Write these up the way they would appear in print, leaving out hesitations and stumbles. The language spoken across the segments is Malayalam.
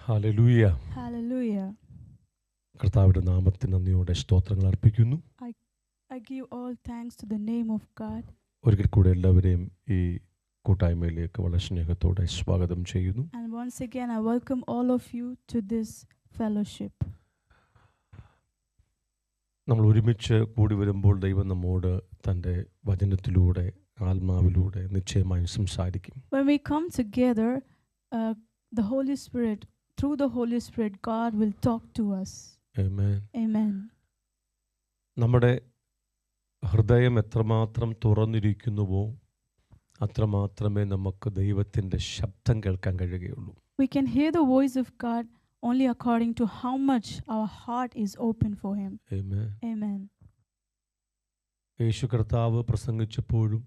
ഹല്ലേലൂയ. Hallelujah. കർത്താവിന്റെ നാമത്തിന് നന്ദിയോടെ സ്തോത്രങ്ങൾ അർപ്പിക്കുന്നു. I give all thanks to the name of God. ഒരിക്കൽ കൂടെ എല്ലാവരെയും ഈ കൂട്ടായ്മയിലേക്ക് വളരെ സ്നേഹത്തോടെ സ്വാഗതം ചെയ്യുന്നു. And once again I welcome all of you to this fellowship. നമ്മൾ ഒരുമിച്ച് കൂടി വരുമ്പോൾ ദൈവം നമ്മോട് തൻ്റെ വചനത്തിലൂടെ ആത്മാവിലൂടെ നിശ്ചയമായും സംസാരിക്കും. When we come together, the Holy Spirit, through the Holy Spirit, God will talk to us. Amen. Amen. നമ്മുടെ ഹൃദയം എത്രമാത്രം തുറന്നിരിക്കുന്നുവോ അത്രമാത്രമേ നമുക്ക് ദൈവത്തിൻ്റെ ശബ്ദം കേൾക്കാൻ കഴിയുകയുള്ളൂ. We can hear the voice of God only according to how much our heart is open for Him. Amen. Amen. യേശു കർത്താവ് പ്രസംഗിച്ചപ്പോഴും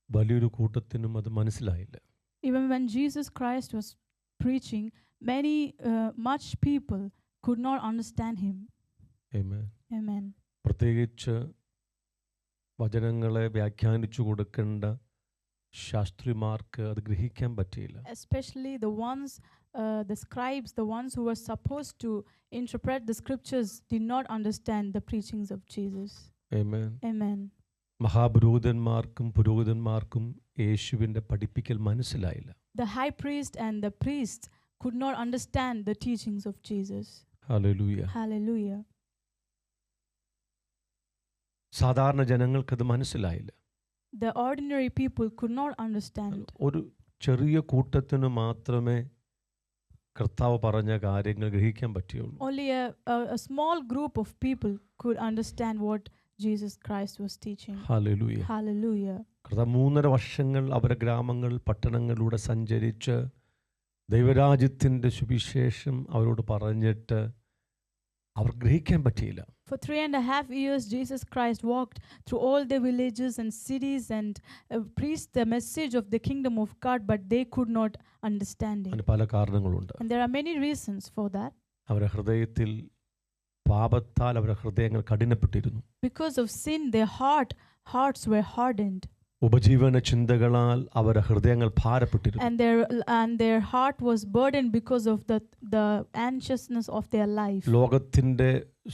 വലിയൊരു കൂട്ടത്തിനും അത് മനസ്സിലായില്ല. Even when Jesus Christ was preaching, much people could not understand Him. Amen. Amen. പ്രത്യേകിച്ച് വചനങ്ങളെ വ്യാഖ്യാനിച്ചു കൊടുക്കേണ്ട ശാസ്ത്രിമാർക്ക് അത് ഗ്രഹിക്കാൻ പറ്റിയില്ല. Especially the scribes, the ones who were supposed to interpret the scriptures, did not understand the preachings of Jesus. Amen. Amen. മഹാപുരോഹിതന്മാർക്കും പുരോഹിതന്മാർക്കും യേശുവിൻ്റെ പഠിപ്പിക്കൽ മനസ്സിലായില്ല. The high priest and the priest could not understand the teachings of Jesus. Hallelujah. Hallelujah. സാധാരണ ജനങ്ങൾക്കത് മനസ്സിലായില്ല. The ordinary people could not understand. ഒരു ചെറിയ കൂട്ടത്തിന് മാത്രമേ കർത്താവ് പറഞ്ഞ കാര്യങ്ങൾ ഗ്രഹിക്കാൻ പറ്റിയുള്ളൂ. Only a small group of people could understand what Jesus Christ was teaching. Hallelujah. Hallelujah. കർത്താവ് 3.5 വർഷങ്ങൾ അവരുടെ ഗ്രാമങ്ങൾ പട്ടണങ്ങളിലൂടെ സഞ്ചരിച്ച് ദൈവരാജ്യത്തിൻ്റെ സുവിശേഷം അവരോട് പറഞ്ഞിട്ട് അവർ ഗ്രഹിക്കാൻ പറ്റിയില്ല. For 3.5 years, Jesus Christ walked through all the villages and cities and preached the message of the kingdom of God, but they could not understand it. അതിന് പല കാരണങ്ങളുണ്ട്. And there are many reasons for that. അവരുടെ ഹൃദയത്തിൽ പാപത്താൽ അവരുടെ ഹൃദയങ്ങൾ കഠിനപ്പെട്ടിരുന്നു. Because of sin, their hearts were hardened. ഉപജീവന ചിന്തകളാൽ അവരുടെ ഹൃദയങ്ങൾ ഭാരപ്പെട്ടിരുന്നു. And their heart was burdened because of the anxiousness of their life. ലോകത്തിന്റെ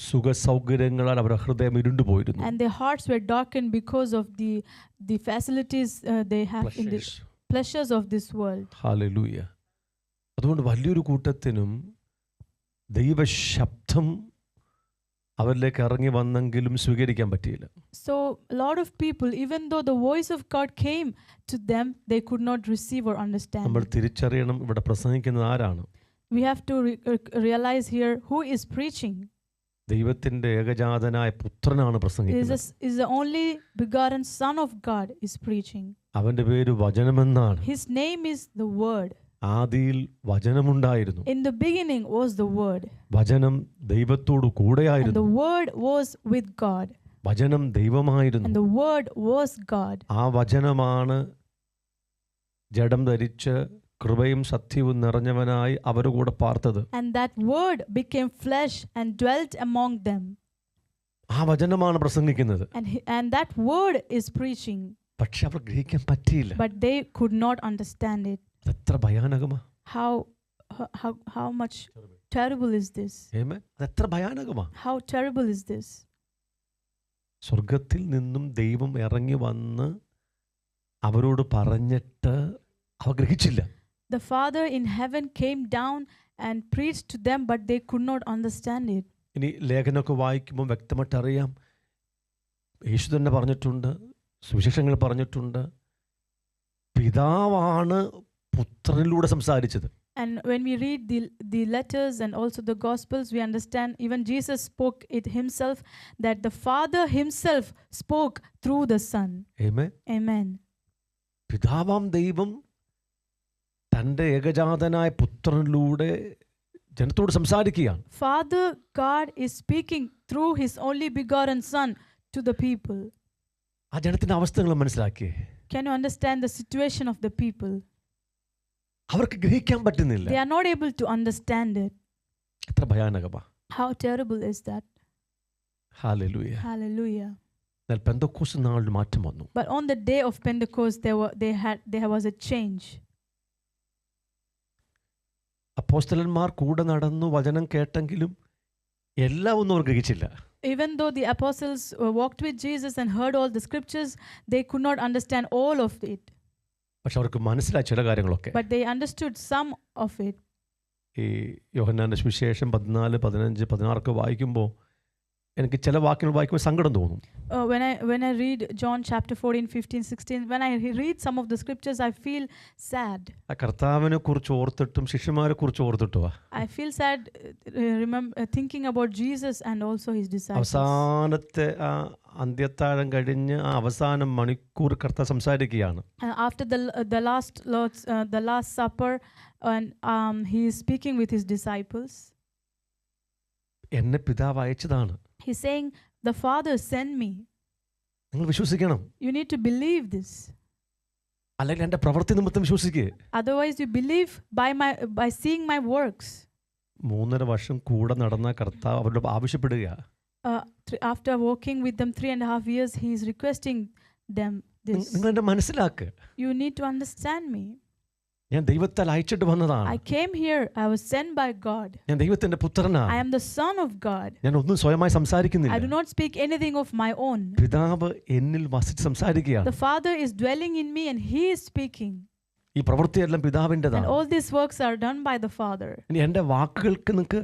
സുഖ സൗകര്യങ്ങളാൽ അവരുടെ ഹൃദയം ഇരുണ്ടുപോയിരുന്നു. And their hearts were darkened because of the facilities they have in the pleasures of this world. Hallelujah. അതുകൊണ്ട് വലിയൊരു കൂട്ടത്തിനും ദൈവശബ്ദം അവരിലേക്ക് ഇറങ്ങി വന്നെങ്കിലും സ്വീകരിക്കാൻ പറ്റിയില്ല. So a lot of people, even though the voice of God came to them, they could not receive or understand. നമ്മൾ തിരിച്ചറിയണം ഇവിടെ പ്രസംഗിക്കുന്നത് ആരാണ്. We have to realize here who is preaching. ദൈവത്തിന്റെ ഏകജാതനായ പുത്രനാണ് പ്രസംഗിക്കുന്നത്. Is the only begotten Son of God is preaching. അവന്റെ പേര് വചനമെന്നാണ്. His name is the Word. ആദിയിൽ വചനമുണ്ടായിരുന്നു. In the beginning was the Word. വചനം ദൈവത്തോട് കൂടെയായിരുന്നു. And the Word was with God. വചനം ദൈവമായിരുന്നു. And the Word was God. ആ വചനമാണ് ജഡം ധരിച്ച് കൃപയും സത്യവും നിറഞ്ഞവനായി അവരുടെ കൂടെ പാർത്തത്. And that Word became flesh and dwelt among them. ആ വചനമാണ് പ്രസംഗിക്കുന്നത്. And that Word is preaching. പക്ഷെ അവർ ഗ്രഹിക്കാൻ പറ്റിയില്ല. But they could not understand it. എത്ര ഭയാനകമാ. How much terrible is this? ആമേൻ. എത്ര ഭയാനകമാ. How terrible is this? സ്വർഗ്ഗത്തിൽ നിന്നും ദൈവം ഇറങ്ങി വന്ന് അവരോട് പറഞ്ഞിട്ട് അവർ ഗ്രഹിച്ചില്ല. The Father in heaven came down and preached to them, but they could not understand it. ഇനി ലേഖനമൊക്കെ വായിക്കുമ്പോൾ വ്യക്തമായിട്ട് അറിയാം, യേശു തന്നെ പറഞ്ഞിട്ടുണ്ട്, സുവിശേഷങ്ങൾ പറഞ്ഞിട്ടുണ്ട്, പിതാവാണ് പുത്രനിലൂടെ സംസാരിച്ചത്. And when we read the letters and also the Gospels, we understand even Jesus spoke it himself, that the Father himself spoke through the Son. Amen. Amen. പിതാവാം ദൈവം തൻ്റെ ഏകജാതനായ പുത്രനിലൂടെ ജനത്തോട് സംസാരിക്കുകയാണ്. Father God is speaking through his only begotten Son to the people. ആ ജനത്തിന്റെ അവസ്ഥകൾ മനസ്സിലാക്കിയേ. Can you understand the situation of the people? അവർക്ക് ഗ്രഹിക്കാൻ പറ്റുന്നില്ല. They are not able to understand it. എത്ര ഭയാനകമാ. How terrible is that? Hallelujah. Hallelujah. എന്നാൽ പെന്തക്കോസ്ത് നാളിൽ മാറ്റം വന്നു. But on the day of Pentecost there was a change. അപ്പോസ്തലന്മാർ കൂടെ നടന്നു വചനം കേട്ടെങ്കിലും എല്ലാം ഒന്നും അവർ ഗ്രഹിച്ചില്ല. Even though the apostles walked with Jesus and heard all the scriptures, they could not understand all of it. പക്ഷെ അവർക്ക് മനസ്സിലായി ചില കാര്യങ്ങളൊക്കെ. But they understood some of it. ഈ യോഹന്നാന്റെ സുവിശേഷം 14, 15, 16 വായിക്കുമ്പോൾ എനിക്ക് ചില വാക്യങ്ങൾ വായിക്കുമ്പോൾ സങ്കടം തോന്നും. When I read John chapter 14, 15, 16, when I read some of the scriptures, I feel sad. ആ കർത്താവിനെ കുറിച്ച് ഓർത്തിട്ടും ശിഷ്യന്മാരെ കുറിച്ച് ഓർത്തിട്ടുവാ. I feel sad thinking about Jesus and also his disciples. അവസാനത്തെ ആ അന്ത്യത്താഴം കഴിഞ്ഞ് ആ അവസാന മണിക്കൂർ കർത്താവ് സംസാരിക്കുകയാണ്. After the last supper, and he is speaking with his disciples. എന്നെ പിതാവ് അയച്ചതാണ്. He's saying, the Father sent me. നിങ്ങൾ വിശ്വസിക്കണം. You need to believe this. അല്ലെങ്കിൽ എൻ്റെ പ്രവൃത്തി നിമിത്തം വിശ്വസിക്കുക. Otherwise you believe by seeing my works. 3.5 വർഷം കൂടെ നടന്ന കർത്താവ് അവരോട് ആവശ്യപ്പെടുക. After walking with them 3.5 years, he is requesting them this. നിങ്ങൾ എന്നെ മനസ്സിലാക്കുക. You need to understand me. ഞാൻ ദൈവത്താൽ അയച്ചിട്ട് വന്നതാണ്. I came here, I was sent by God. ഞാൻ ദൈവത്തിന്റെ പുത്രനാണ്. I am the son of God. ഞാൻ ഒന്നും സ്വയമായി സംസാരിക്കുന്നില്ല. I do not speak anything of my own. പിതാവ് എന്നിൽ വസിച്ച് സംസാരിക്കുകയാണ്. The Father is dwelling in me and he is speaking. ഈ പ്രവൃത്തിയെല്ലാം പിതാവിൻ്റെതാണ്. And all these works are done by the Father. ഇനി എൻ്റെ വാക്കുകൾക്ക് നിങ്ങൾക്ക്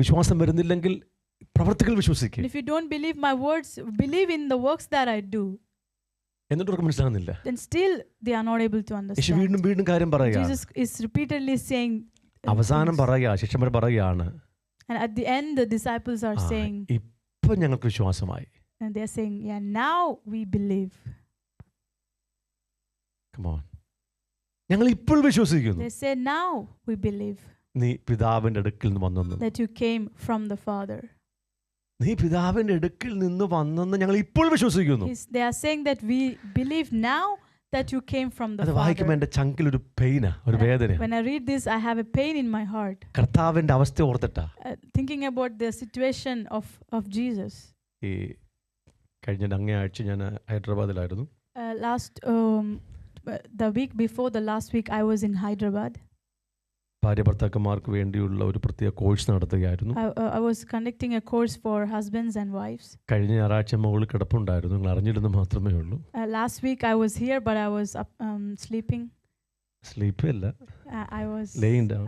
വിശ്വാസം വരുന്നില്ലെങ്കിൽ പ്രവൃത്തികൾ വിശ്വസിക്കുക. If you don't believe my words, believe in the works that I do. എന്നിട്ട് മനസ്സിലാകുന്നില്ല. Then still they are not able to understand. വീണ്ടും വീണ്ടും കാര്യം പറയുക. Jesus is repeatedly saying. അവസാനം പറയുക, ശിഷ്യന്മാർ പറയുകയാണ്. And at the end the disciples are saying. ഇപ്പോൾ ഞങ്ങൾക്ക് വിശ്വാസമായി. And they are saying, yeah, now we believe. Come on. ഞങ്ങൾ ഇപ്പോൾ വിശ്വസിക്കുന്നു. They say, now we believe. നീ പിതാവിന്റെ അടുക്കൽ നിന്ന് വന്നെന്ന്. That you came from the Father. നീ പിതാവിന്റെ അടുക്കൽ നിന്ന് വന്നെന്ന് ഞങ്ങൾ ഇപ്പോൾ വിശ്വസിക്കുന്നു. They are saying that we believe now that you came from the Father. അത് വായിക്കുമ്പോൾ എൻ്റെ ചങ്കിൽ ഒരു പെയിനാ, ഒരു വേദന. When I read this, I have a pain in my heart. കർത്താവിന്റെ അവസ്ഥ ഓർത്തിട്ടാ. Thinking about the situation of Jesus. ഈ കഴിഞ്ഞ അങ്ങേ ആഴ്ച ഞാൻ ഹൈദരാബാദിലായിരുന്നു. The week before the last week I was in Hyderabad. ഭാര്യ ഭർത്താക്കന്മാർക്ക് വേണ്ടിയുള്ള ഒരു പ്രത്യേക കോഴ്സ് നടത്തുകയായിരുന്നു. I was conducting a course for husbands and wives. കഴിഞ്ഞ ഞായറാഴ്ച മുകളിൽ കിടപ്പുണ്ടായിരുന്നു, നിങ്ങൾ അറിഞ്ഞിരുന്നു മാത്രമേ ഉള്ളൂ. Last week I was here but I was sleeping. സ്ലീപ്പില്ല. I was laying down.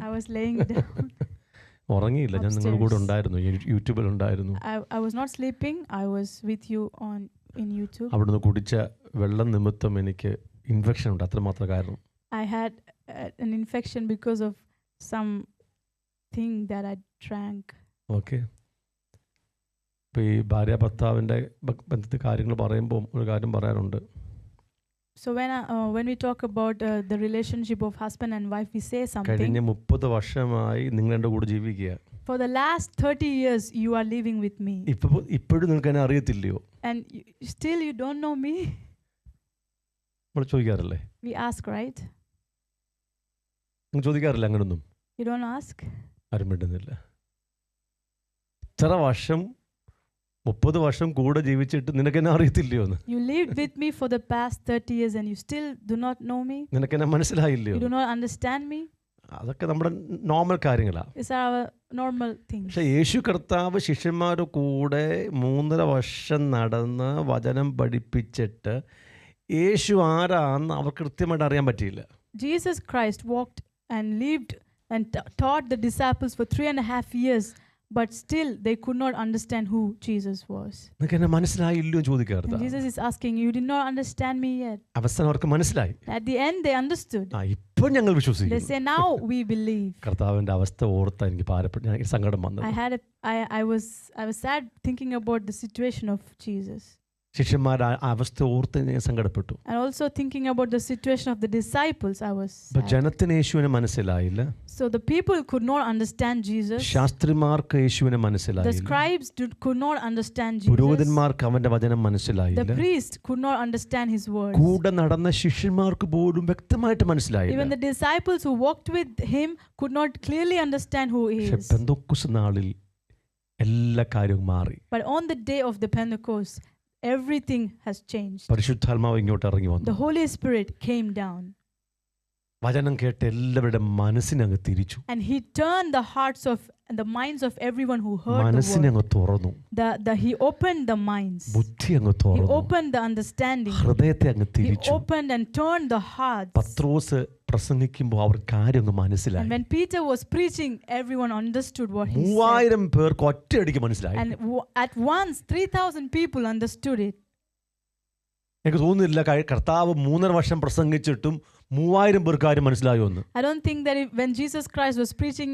ഉറങ്ങിയില്ല, ഞാൻ നിങ്ങളുടെ കൂടെ ഉണ്ടായിരുന്നു, യൂട്യൂബിൽ ഉണ്ടായിരുന്നു. I was not sleeping, I was with you in YouTube. അവിടുന്ന് കുടിച്ച വെള്ളം നിമിത്തം എനിക്ക് ഇൻഫെക്ഷൻ ഉണ്ട്, അത്രമാത്രം കാരണം. I had an infection because of some thing that I drank. Okay. ഇപ്പോൾ ഈ ഭാര്യ ഭർത്താവിൻ്റെ ബന്ധത്തിൽ കാര്യങ്ങൾ പറയുമ്പോൾ ഒരു കാര്യം പറയാറുണ്ട്. So when we talk about the relationship of husband and wife, we say something. കഴിഞ്ഞ 30 വർഷമായി നിങ്ങൾ എൻ്റെ കൂടെ ജീവിക്കുക. For the last 30 years you are living with me. ഇപ്പോഴും നിങ്ങൾക്ക് എന്നെ അറിയത്തില്ലയോ? And still you don't know me. നമ്മൾ ചോദിക്കാറില്ലേ? We ask, right? നിങ്ങൾ ചോദിക്കാറില്ല അങ്ങനൊന്നും? You don't ask? ആരും മിണ്ടുന്നില്ല. ഇത്ര വർഷം 30 വർഷം കൂടെ ജീവിച്ചിട്ട് നിനക്ക് എന്നെ അറിയത്തില്ലയോ? You lived with me for the past 30 years and you still do not know me? നിനക്ക് എന്നെ മനസ്സിലായില്ലയോ? You do not understand me? അതൊക്കെ നമ്മുടെ നോർമൽ കാര്യങ്ങളാണ്. These are our normal things. പക്ഷേ യേശു കർത്താവ് ശിഷ്യന്മാരുടെ കൂടെ 3.5 വർഷം നടന്ന് വചനം പഠിപ്പിച്ചിട്ട് യേശു ആരാന്ന് അവർ കൃത്യമായിട്ട് അറിയാൻ പറ്റിയില്ല. Jesus Christ walked and lived and taught the disciples for 3.5 years, but still they could not understand who Jesus was. നിനക്ക് എന്നെ മനസ്സിലായില്ലയോ ചോദിക്കാറുണ്ട്. Jesus is asking, you did not understand me yet. അവസാനം അവർക്ക് മനസ്സിലായി. At the end they understood. ഇപ്പോൾ ഞങ്ങൾ വിശ്വസിക്കുന്നു. They say, now we believe. കർത്താവിന്റെ അവസ്ഥ ഓർത്താ എനിക്ക് ഭാരപ്പെട്ട സങ്കടം വന്നത്. I was sad thinking about the situation of Jesus. ശിഷ്യന്മാരുടെ അവസ്ഥ ഓർത്ത് ഞാൻ സങ്കടപ്പെട്ടു. And also thinking about the situation of the disciples, I was sad. ജനത്തിന് യേശുവിനെ മനസ്സിലായില്ല. So the people could not understand Jesus. ശാസ്ത്രിമാർക്ക് യേശുവിനെ മനസ്സിലായില്ല. The scribes could not understand Jesus. പുരോഹിതന്മാർക്ക് അവന്റെ വചനം മനസ്സിലായില്ല. The priest could not understand his words. കൂടെ നടന്ന ശിഷ്യന്മാർക്ക് പോലും വ്യക്തമായിട്ട് മനസ്സിലായില്ല. Even the disciples who walked with him could not clearly understand who he is. Pentecost നാളിൽ എല്ലാ കാര്യവും മാറി. But on the day of the Pentecost, everything has changed. പരിശുദ്ധാത്മാവ് ഇങ്ങോട്ട് ഇറങ്ങി വന്നു. The Holy Spirit came down. വചനം കേട്ട് എല്ലാവരുടെ മനസ്സിനെ അങ്ങ് തിരിച്ചു, And he turned the hearts of and the minds of everyone who heard the മനസ്സിനെ word. അങ്ങ് തുറന്നു, He opened the minds. ബുദ്ധി അങ്ങ് He തുറന്നു, opened the understanding. ഹൃദയത്തെ അങ്ങ് He തിരിച്ചു. opened and turned the hearts. പത്രോസ് പ്രസംഗിക്കുമ്പോൾ അവർ കാര്യം അങ്ങ് And മനസ്സിലായി. when Peter was preaching, everyone understood what he said. 3000 പേർക്ക് ഒറ്റയടിക്ക് മനസ്സിലായി. And at once, 3,000 people understood it. എനിക്ക് തോന്നുന്നില്ല കർത്താവ് 3.5 വർഷം പ്രസംഗിച്ചിട്ടും 3000 പേർക്ക് കാര്യം മനസ്സിലായോ എന്ന്. I don't think that when Jesus Christ was preaching,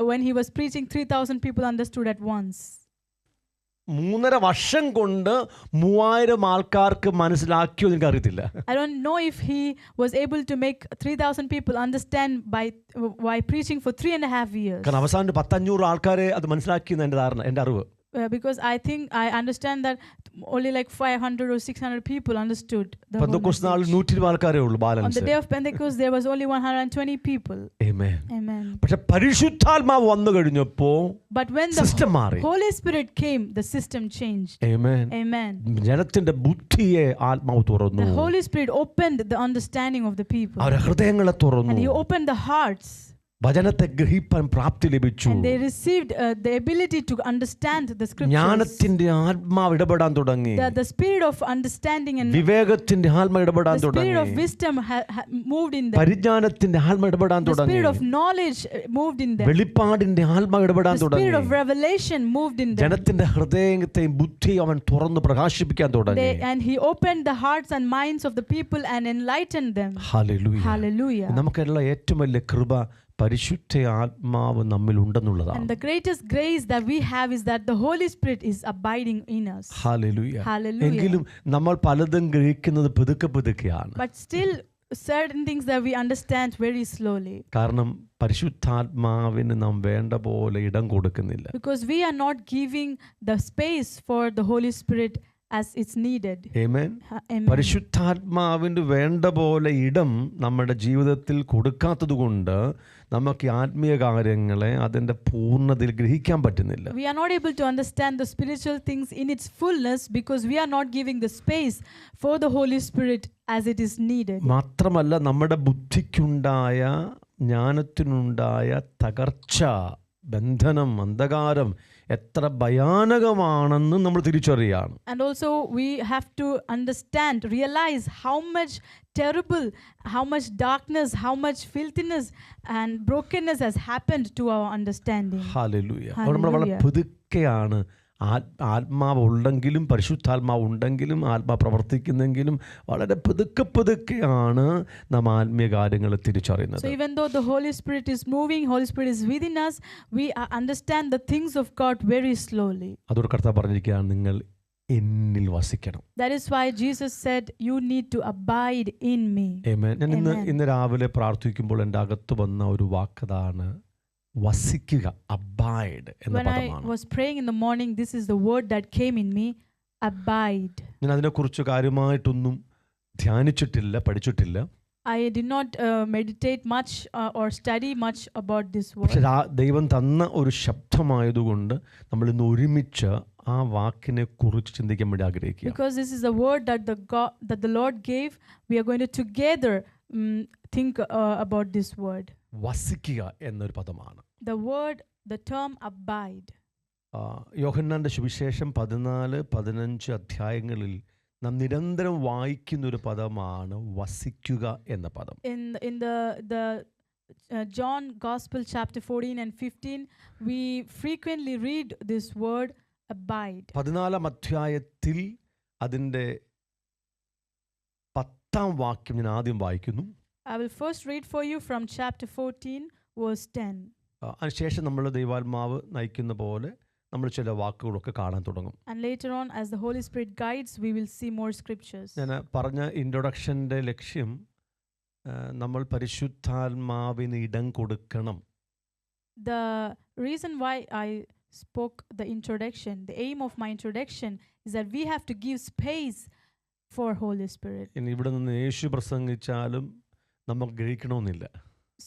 when he was preaching, 3,000 people understood at once. 3.5 വർഷം കൊണ്ട് 3000 ആൾക്കാർക്ക് മനസ്സിലാക്കിയോ എന്ന് എനിക്ക് അറിയത്തില്ല. I don't know if he was able to make 3,000 people understand by preaching for 3.5 years. കാരണം അവസാനം 100-500 ആൾക്കാരെ അത് മനസ്സിലാക്കിയെന്ന് എൻ്റെ ധാരണ, എൻ്റെ അറിവ്. Because I understand that only like 500 or 600 people understood the whole Pentecost നാളിൽ message. 120 ആൾക്കാരേ ഉള്ളൂ On the balance. day of Pentecost, there was only 120 people. Amen. Amen. പക്ഷെ പരിശുദ്ധാത്മാവ് വന്നു കഴിഞ്ഞപ്പോൾ But when the സിസ്റ്റം മാറി. Holy Spirit came, the system changed. Amen. Amen. ജനത്തിന്റെ ബുദ്ധിയെ ആത്മാവ് തുറന്നു, The Holy Spirit opened the understanding of the people. അവരുടെ ഹൃദയങ്ങളെ തുറന്നു, And he opened the hearts. വചനത്തെ ഗ്രഹിപ്പാൻ പ്രാപ്തി ലഭിച്ചു, And they received the ability to understand the scriptures. ജ്ഞാനത്തിന്റെ ആത്മാവ് ഇടപെടാൻ തുടങ്ങി, The spirit of understanding and വിവേകത്തിന്റെ ആത്മാവ് ഇടപെടാൻ the spirit of തുടങ്ങി, wisdom moved in them. പരിജ്ഞാനത്തിന്റെ ആത്മാവ് ഇടപെടാൻ The തുടങ്ങി, spirit of knowledge moved in them. വെളിപ്പാടിന്റെ ആത്മാവ് ഇടപെടാൻ The spirit തുടങ്ങി. of revelation moved in them. ജനത്തിന്റെ ഹൃദയത്തെയും ബുദ്ധിയും അവൻ തുറന്ന് പ്രകാശിപ്പിക്കാൻ തുടങ്ങി. And he opened the hearts and minds of the people and enlightened them. Hallelujah. Hallelujah. നമുക്കെല്ലാം ഏറ്റവും വലിയ കൃപ പരിശുദ്ധ ആത്മാവ് നമ്മിൽ And ഉണ്ടെന്നുള്ളതാണ്. the greatest grace that we have is that the Holy Spirit is abiding in us. Hallelujah. Hallelujah. എങ്കിലും നമ്മൾ പലതും ഗ്രഹിക്കുന്നത് പതുക്കെയാണ്. But still, certain things that we understand very slowly. കാരണം പരിശുദ്ധാത്മാവിന് നാം വേണ്ട പോലെ ഇടം കൊടുക്കുന്നില്ല. Because we are not giving the space for the Holy Spirit as it's needed. Amen. Amen. പരിശുദ്ധാത്മാവിന് വേണ്ട പോലെ ഇടം നമ്മുടെ ജീവിതത്തിൽ കൊടുക്കാത്തത് കൊണ്ട് നമുക്ക് ആത്മീയ കാര്യങ്ങളെ അതിൻ്റെ പൂർണ്ണതയിൽ ഗ്രഹിക്കാൻ പറ്റുന്നില്ല. We are not able to understand the spiritual things in its fullness because we are not giving the space for the Holy Spirit as it is needed. മാത്രമല്ല നമ്മുടെ ബുദ്ധിക്കുണ്ടായ ജ്ഞാനത്തിനുണ്ടായ തകർച്ച, ബന്ധനം, അന്ധകാരം എത്ര ഭയാനകമാണെന്ന് നമ്മൾ തിരിച്ചറിയാണ്. And also we have to understand, realize how much terrible, how much darkness, how much filthiness and brokenness has happened to our understanding. Hallelujah. അപ്പോൾ നമ്മൾ വളരെ പതുക്കെയാണ് ആത്മാവ് ഉണ്ടെങ്കിലും പരിശുദ്ധാത്മാവ് ഉണ്ടെങ്കിലും ആത്മാ പ്രവർത്തിക്കുന്നെങ്കിലും വളരെ പതുക്കെയാണ് നാം ആത്മീയ കാര്യങ്ങൾ തിരിച്ചറിയുന്നത്. So even though the Holy Spirit is moving, Holy Spirit is within us, we understand the things of God very slowly. അതോട് കർത്താവ് പറഞ്ഞിരിക്കുകയാണ്, നിങ്ങൾ എന്നിൽ വസിക്കണം. That is why Jesus said, you need to abide in me. ആമേൻ. ഞാൻ ഇന്ന് രാവിലെ പ്രാർത്ഥിക്കുമ്പോൾ എൻ്റെ അകത്ത് വന്ന ഒരു വാക്കതാണ് വസിക്കുക, അബൈഡ് എന്ന When I പദമാണ്. was praying in the morning, this is the word that came in me, abide. ഞാൻ അതിനെക്കുറിച്ച് കാര്യമായിട്ടൊന്നും ധ്യാനിച്ചിട്ടില്ല, പഠിച്ചിട്ടില്ല. I did not meditate much or study much about this പക്ഷെ word. ദൈവം തന്ന ഒരു ശബ്ദമായതുകൊണ്ട് നമ്മൾ ഇന്ന് ഒരുമിച്ച് ആ വാക്കിനെ കുറിച്ച് ചിന്തിക്കാൻ വേണ്ടി ആഗ്രഹിക്കുക. Because this is a word that the Lord gave, we are going to together think about this word. വസിക്കുക എന്നൊരു പദമാണ്. The term abide. യോഹന്നാന്റെ സുവിശേഷം 14-15 അധ്യായങ്ങളിൽ നാം നിരന്തരം വായിക്കുന്ന ഒരു പദമാണ് വസിക്കുക എന്ന പദം. In the John Gospel chapter 14 and 15, we frequently read this word abide. 14-ാം അധ്യായത്തിൽ അതിൻ്റെ 10-ാം വാക്യം ഞാൻ ആദ്യം വായിക്കുന്നു. I will first read for you from chapter 14 verse 10. അതിനുശേഷം നമ്മൾ ദൈവാത്മാവ് നയിക്കുന്ന പോലെ നമ്മൾ ചില വാക്കുകളൊക്കെ കാണാൻ തുടങ്ങും. And later on, as the Holy Spirit guides, we will see more scriptures. ഞാൻ പറഞ്ഞ ഇൻട്രൊഡക്ഷൻ്റെ ലക്ഷ്യം നമ്മൾ പരിശുദ്ധാത്മാവിന് ഇടം കൊടുക്കണം. The reason why I spoke the introduction, the aim of my introduction is that we have to give space for Holy Spirit. ഇനി ഇവിടെ നിന്ന് യേശു പ്രസംഗിച്ചാലും നമുക്ക് ഗ്രഹിക്കണമെന്നില്ല.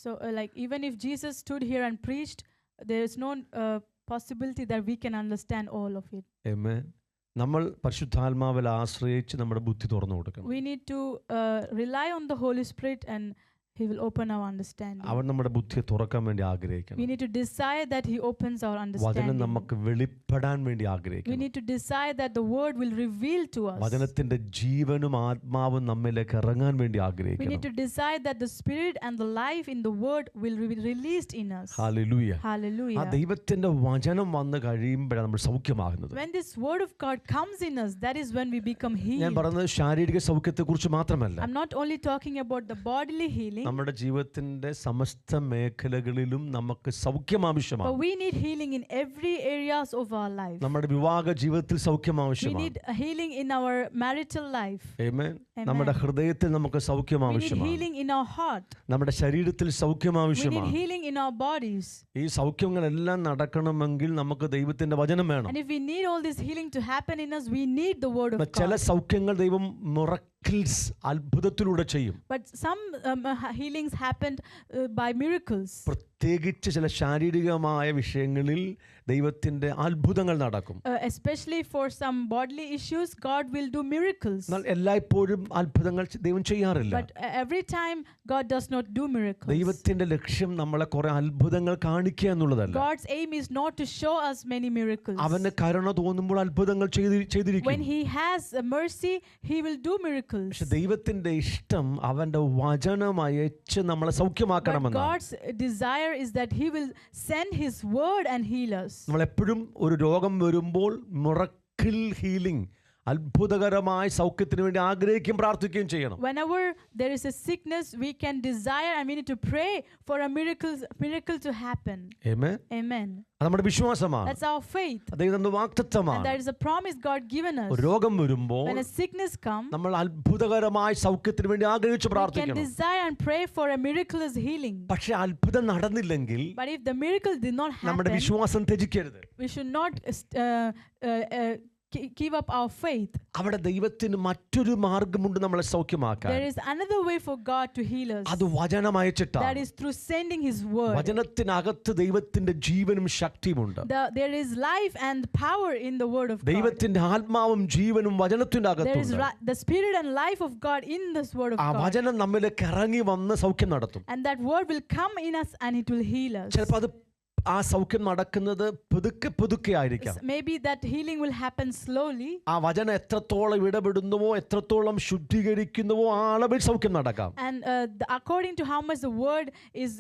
So like even if Jesus stood here and preached, there is no possibility that we can understand all of it. ആമേൻ. നമ്മൾ പരിശുദ്ധാത്മാവിൽ ആശ്രയിച്ച് നമ്മുടെ ബുദ്ധി തുറന്നു കൊടുക്കണം. We need to rely on the Holy Spirit and He will open our understanding. അവൻ നമ്മുടെ ബുദ്ധിയെ തുറക്കാൻ വേണ്ടി ആഗ്രഹിക്കണം. We need to decide that He opens our വചനം understanding. നമുക്ക് വെളിപ്പെടാൻ വേണ്ടി We ആഗ്രഹിക്കണം. need to decide that the word will reveal to us. വചനത്തിന്റെ ജീവനും ആത്മാവും നമ്മിലേക്ക് ഇറങ്ങാൻ വേണ്ടി We ആഗ്രഹിക്കണം. need to decide that the spirit and the life in the word will be released in us. Hallelujah. ആ Hallelujah. ദൈവത്തിന്റെ വചനം വന്ന് കഴിയുമ്പോഴാണ് നമ്മൾ സൗഖ്യമാകുന്നത്. When this word of God comes in us, that is when we become ഞാൻ healed. പറയുന്നത് ശാരീരിക സൗഖ്യത്തെക്കുറിച്ച് മാത്രമല്ല, I'm not only talking about the bodily healing, നമ്മുടെ ജീവിതത്തിന്റെ സമസ്ത മേഖലകളിലും നമുക്ക് സൗഖ്യം but ആവശ്യമാണ്. we need healing in every areas of our life. നമ്മുടെ വിവാഹ ജീവിതത്തിൽ സൗഖ്യം We ആവശ്യമാണ്. need a healing in our marital life. Amen. Amen. നമ്മുടെ ഹൃദയത്തിൽ നമുക്ക് സൗഖ്യം We need ആവശ്യമാണ്. healing in our heart. നമ്മുടെ ശരീരത്തിൽ സൗഖ്യം We need ആവശ്യമാണ്. healing in our bodies. ഈ സൗഖ്യങ്ങളെല്ലാം നടക്കണമെങ്കിൽ നമുക്ക് ദൈവത്തിന്റെ വചനം വേണം. And if we need all this healing to happen in us, we need the word of ചില God. സൗഖ്യങ്ങൾ ദൈവം മിറക്കിൾസ് അത്ഭുതത്തിലൂടെ ചെയ്യും. But some healings happened by miracles. പ്രത്യേകിച്ച് ചില ശാരീരികമായ വിഷയങ്ങളിൽ ദൈവത്തിന്റെ അത്ഭുതങ്ങൾ നടക്കും. Especially for some bodily issues, God will do miracles. എന്നാൽ എല്ലായ്പ്പോഴും അത്ഭുതങ്ങൾ ദൈവം ചെയ്യാറില്ല. But every time, God does not do miracles. ദൈവത്തിന്റെ ലക്ഷ്യം നമ്മളെ കുറെ അത്ഭുതങ്ങൾ കാണിക്കുക എന്നുള്ളതല്ല. God's aim is not to show us many miracles. അവന് കരുണ തോന്നുമ്പോൾ അത്ഭുതങ്ങൾ ചെയ്തിരിക്കും. When He has mercy, He will do miracles. പക്ഷെ ദൈവത്തിന്റെ ഇഷ്ടം അവന്റെ വചനം അയച്ച് നമ്മളെ But സൗഖ്യമാക്കണമെന്നാണ്. God's desire is that He will send His word and heal us. നമ്മൾ എപ്പോഴും ഒരു രോഗം വരുമ്പോൾ മിറക്കിൾ ഹീലിംഗ്, അത്ഭുതകരമായ സൗഖ്യത്തിന് വേണ്ടി ആഗ്രഹിക്കുകയും പ്രാർത്ഥിക്കുകയും ചെയ്യണം. Whenever there is a sickness, we can desire and we need to pray for a miracle to happen. Amen. Amen. അത് നമ്മുടെ വിശ്വാസമാണ്. That's our faith. ദൈവത്തിന്റെ And വാഗ്ദത്തമാണ്. that is a promise God given us. ഒരു രോഗം വരുമ്പോൾ When a sickness comes, നമ്മൾ അത്ഭുതകരമായ സൗഖ്യത്തിന് വേണ്ടി ആഗ്രഹിച്ച് we can പ്രാർത്ഥിക്കണം. desire and pray for a miraculous healing. പക്ഷെ അത്ഭുതം നടന്നില്ലെങ്കിൽ But if the miracle did not നമ്മുടെ happen, വിശ്വാസം ത്യജിക്കരുത്. we should not give up our faith. അവിടെ ദൈവത്തിന് മറ്റൊരു മാർഗമുണ്ട് നമ്മളെ സൗഖ്യമാക്കാൻ. There is another way for God to heal us. അത് വചനം അയച്ചിട്ടാണ്. That is through sending His word. വചനത്തിനകത്ത് ദൈവത്തിന്റെ ജീവനും ശക്തിയുമുണ്ട്. There is life and power in the word of God. ദൈവത്തിന്റെ ആത്മാവും ജീവനും വചനത്തിന്റെ There is അകത്തുണ്ട്. the spirit and life of God in this word of ആ God. വചനം നമ്മിലേക്ക് ഇറങ്ങി വന്ന് സൗഖ്യം നടത്തും. And that word will come in us and it will heal us. ചിലപ്പോൾ അത് ആ സൗഖ്യം നടക്കുന്നത് പുതുക്കെ ആയിരിക്കാം. Maybe that healing will happen slowly. ആ വചനം എത്രത്തോളം ഇടപെടുന്നുവോ, എത്രത്തോളം ശുദ്ധീകരിക്കുന്നുവോ ആ അളവിൽ സൗഖ്യം നടക്കാം. And according to how much the word is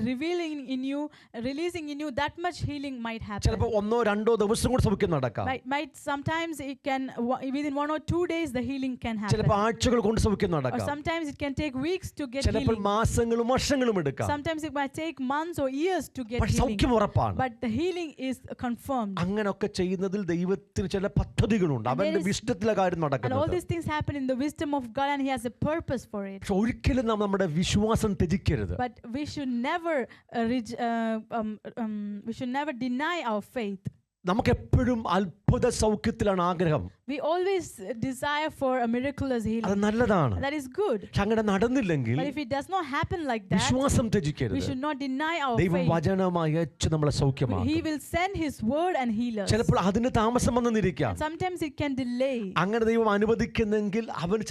revealing in you, releasing in you, that much healing might happen. ചിലപ്പോൾ 1-2 ദിവസം കൂടി സൗഖ്യം നടക്കാം. Might sometimes it can within 1 or 2 days the healing can happen. ചിലപ്പോൾ ആഴ്ചകൾ കൊണ്ട് സൗഖ്യം Or നടക്കാം. sometimes it can take weeks to get ചിലപ്പോൾ healing. മാസങ്ങളും വർഷങ്ങളും എടുക്കാം. Sometimes it might take months or years to get പക്ഷെ healing. സൗഖ്യം ഉറപ്പാണ്. But the healing is confirmed. അങ്ങനെയൊക്കെ ചെയ്യുന്നതിൽ ദൈവത്തിന് ചില പദ്ധതികളുണ്ട്. അവന്റെ വിശുദ്ധത്തിലെ കാര്യം And all നടക്കുന്നത്. these things happen in the wisdom of God and He has a purpose for it. പക്ഷെ ഒരിക്കലും നാം നമ്മുടെ വിശ്വാസം ത്യജിക്കരുത്. But we should never deny our faith. നമുക്ക് എപ്പോഴും അത്ഭുത സൗഖ്യത്തിലാണ് ആഗ്രഹം. We always desire for a miraculous അത് healing. നല്ലതാണ്. That is good. പക്ഷെ അങ്ങനെ നടന്നില്ലെങ്കിൽ But if it does not happen like that, വിശ്വാസം we ത്യജിക്കരുത്. should not deny our ദൈവം faith. വചനമായി അയച്ച് നമ്മളെ സൗഖ്യമാക്കും. He will send His word and heal us. ചിലപ്പോൾ അതിന് താമസം വന്നിരിക്കാം. Sometimes it can delay. അങ്ങനെ ദൈവം അനുവദിക്കുന്നെങ്കിൽ അവന്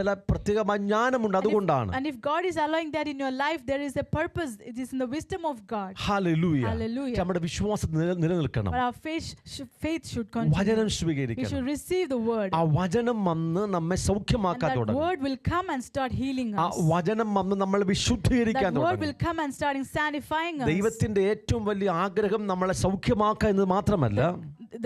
ചില പ്രത്യേകമായ ജ്ഞാനമുണ്ട്. അതുകൊണ്ടാണ്. And if God is allowing that in your life, there is a purpose. It is in the wisdom of God. Hallelujah. Hallelujah. നമ്മുടെ വിശ്വാസം നിലനിൽക്കണം. But our faith should continue. വചനം We സ്വീകരിക്കണം. should receive the word. ആ വചനം വന്ന് നമ്മെ And സൗഖ്യമാക്കാൻ that തുടങ്ങും. word will come and start healing ആ us. വചനം വന്ന് നമ്മളെ വിശുദ്ധീകരിക്കാൻ That word തുടങ്ങും. will come and start sanctifying us. ദൈവത്തിന്റെ ഏറ്റവും വലിയ ആഗ്രഹം നമ്മളെ സൗഖ്യമാക്കുക എന്നത് മാത്രമല്ല,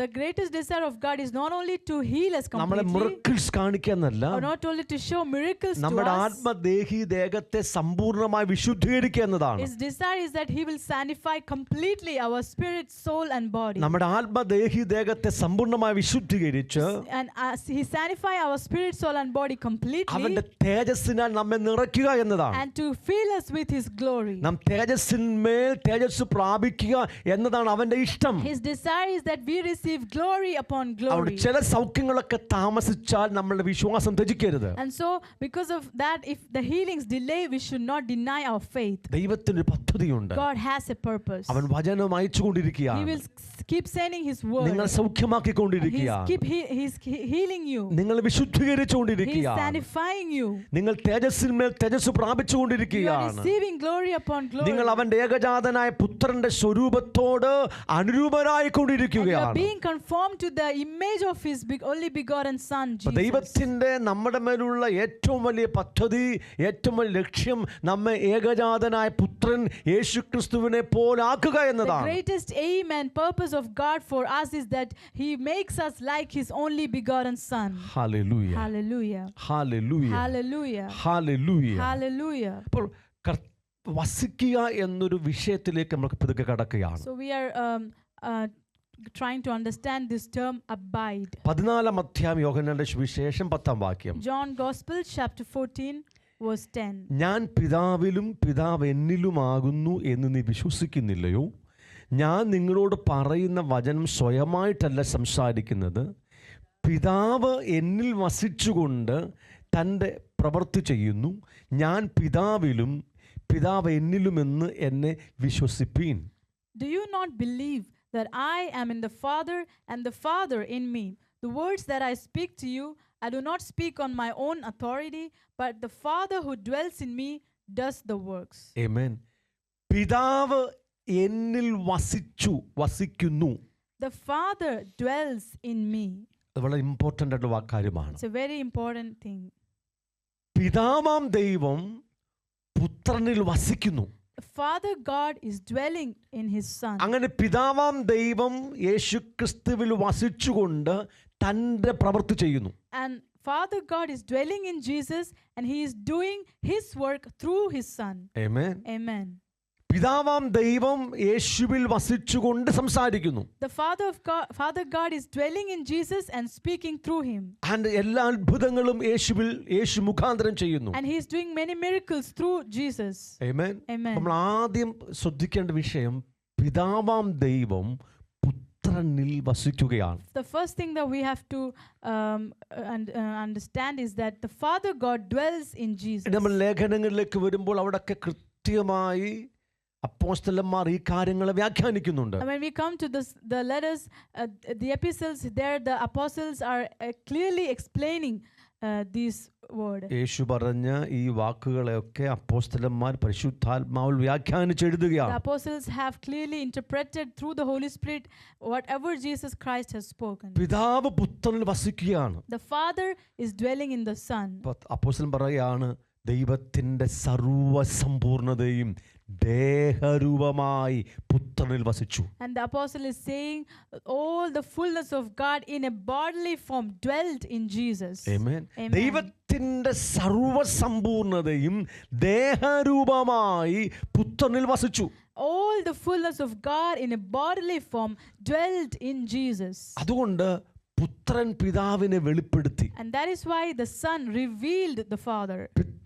The greatest desire of God is not only to heal us നമ്മളെ completely, മിറക്കിൾസ് കാണിക്കുക എന്നല്ല, or not only to show miracles to നമ്മുടെ us. ആത്മദേഹി ദേഹത്തെ സമ്പൂർണ്ണമായി വിശുദ്ധീകരിക്കുക എന്നതാണ്. His desire is that He will sanctify completely our spirit, soul and body. നമ്മുടെ ആത്മദേഹി ദേഹത്തെ സമ്പൂർണ്ണമായി വിശുദ്ധീകരിച്ച് And as He sanctify our spirit, soul and body completely, അവന്റെ തേജസ്സിനാൽ നമ്മെ നിറയ്ക്കുക എന്നതാണ്. and to fill us with His glory. നാം തേജസ്സിന്മേൽ തേജസ് പ്രാപിക്കുക എന്നതാണ് അവന്റെ ഇഷ്ടം. His desire is that we receive receive glory upon അവിടെ glory. ചില സൗഖ്യങ്ങളൊക്കെ താമസിച്ചാൽ നമ്മളുടെ വിശ്വാസം ത്യജിക്കരുത്. And so, because of that, if the healings delay, we should not deny our faith. ദൈവത്തിന് ഒരു പദ്ധതിയുണ്ട്. God has a purpose. അവൻ വചനം He അയച്ചുകൊണ്ടിരിക്കുകയാണ്. will keep sending His word. നിങ്ങൾ സൗഖ്യമാക്കിക്കൊണ്ടിരിക്കുകയാണ്. He's healing you. നിങ്ങൾ He's വിശുദ്ധീകരിച്ചുകൊണ്ടിരിക്കുകയാണ്. sanctifying you. നിങ്ങൾ തേജസ്സിന്മേൽ തേജസ് You are പ്രാപിച്ചുകൊണ്ടിരിക്കുകയാണ്. receiving glory upon glory. നിങ്ങൾ അവന്റെ ഏകജാതനായ പുത്രന്റെ സ്വരൂപത്തോട് And you are അനുരൂപരായിക്കൊണ്ടിരിക്കുകയാണ്. being conformed to the image of His only begotten Son, Jesus. ദൈവത്തിന്റെ നമ്മുടെ മേലുള്ള ഏറ്റവും വലിയ പദ്ധതി, ഏറ്റവും വലിയ ലക്ഷ്യം നമ്മെ ഏകജാതനായ പുത്രൻ യേശുക്രിസ്തുവിനെ പോലാക്കുക The എന്നതാണ്. greatest aim and purpose of God for us is that He makes us like His only begotten Son. Hallelujah, Hallelujah. Hallelujah, Hallelujah. Hallelujah. Hallelujah. അപ്പോൾ വസിക്കുക എന്നൊരു വിഷയത്തിലേക്ക് നമുക്ക് പതുക്കെ കടക്കുകയാണ്. So we are trying to understand this term abide. 14-ാം അധ്യായം യോഹന്നാന്റെ സുവിശേഷം 10-ാം വാക്യം. John Gospel chapter 14 verse 10. ഞാൻ പിതാവിലും പിതാവ് എന്നിലുമാകുന്നു എന്ന് നീ വിശ്വസിക്കുന്നില്ലയോ? ഞാൻ നിങ്ങളോട് പറയുന്ന വചനം സ്വയമായിട്ടല്ല സംസാരിക്കുന്നത്. പിതാവ് എന്നിൽ വസിച്ചുകൊണ്ട് തൻ്റെ പ്രവൃത്തി ചെയ്യുന്നു. ഞാൻ പിതാവിലും പിതാവ് എന്നിലുമെന്ന് എന്നെ വിശ്വസിപ്പീൻ. Do you not believe that I am in the Father and the Father in me? The words that I speak to you, I do not speak on my own authority, but the Father who dwells in me does the works. ആമേൻ. പിതാവ് എന്നിൽ വസിക്കുന്നു. The Father dwells in me. അത് വളരെ ഇമ്പോർട്ടൻ്റ് ആയിട്ടുള്ള കാര്യമാണ്. It's a very important thing. പിതാവാം ദൈവം പുത്രനിൽ വസിക്കുന്നു. Father God is dwelling in His Son. അങ്ങനെ പിതാവാം ദൈവം യേശുക്രിസ്തുവിൽ വസിച്ചുകൊണ്ട് തൻ്റെ പ്രവൃത്തി ചെയ്യുന്നു. And Father God is dwelling in Jesus and He is doing His work through His Son. Amen. Amen. പിതാവാം ദൈവം യേശുവിൽ വസിച്ചുകൊണ്ട് സംസാരിക്കുന്നു. The Father God is dwelling in Jesus and speaking through Him. And എല്ലാ അത്ഭുതങ്ങളും യേശു മുഖാന്തരം ചെയ്യുന്നു. And He is doing many miracles through Jesus. Amen. Amen. നമ്മൾ ആദ്യം ശ്രദ്ധിക്കേണ്ട വിഷയം പിതാവാം ദൈവം പുത്രനിൽ വസിക്കുകയാണ്. The first thing that we have to understand is that the Father God dwells in Jesus. നമ്മൾ ലേഖനങ്ങളിലേക്ക് വരുമ്പോൾ അവിടെയൊക്കെ കൃത്യമായി അപ്പോസ്തലന്മാർ ഈ കാര്യങ്ങളെ വ്യാഖ്യാനിക്കുന്നുണ്ട്. When we come to the letters, the epistles, there the apostles are clearly explaining these words. യേശു പറഞ്ഞ ഈ വാക്കുകളെയൊക്കെ അപ്പോസ്തലന്മാർ പരിശുദ്ധാത്മാവിൽ വ്യാഖ്യാനിച്ചെഴുതുകയാണ്. The apostles have clearly interpreted through the Holy Spirit whatever Jesus Christ has spoken. പിതാവ് പുത്രനിൽ വസിക്കുകയാണ്. The Father is dwelling in the Son. അപ്പോസ്തലൻ പറയുകയാണ് ദൈവത്തിൻ്റെ സർവ്വസമ്പൂർണതയും ദേഹരൂപമായി പുത്രനിൽ വസിച്ചു. And the apostle is saying all the fullness of God in a bodily form dwelt in Jesus. Amen. Amen. ദൈവത്തിൻ്റെ സർവ്വസമ്പൂർണതയും ദേഹരൂപമായി പുത്രനിൽ വസിച്ചു. All the fullness of God in a bodily form dwelt in Jesus. അതുകൊണ്ട് പുത്രൻ പിതാവിനെ വെളിപ്പെടുത്തി. And that is why the Son revealed the Father.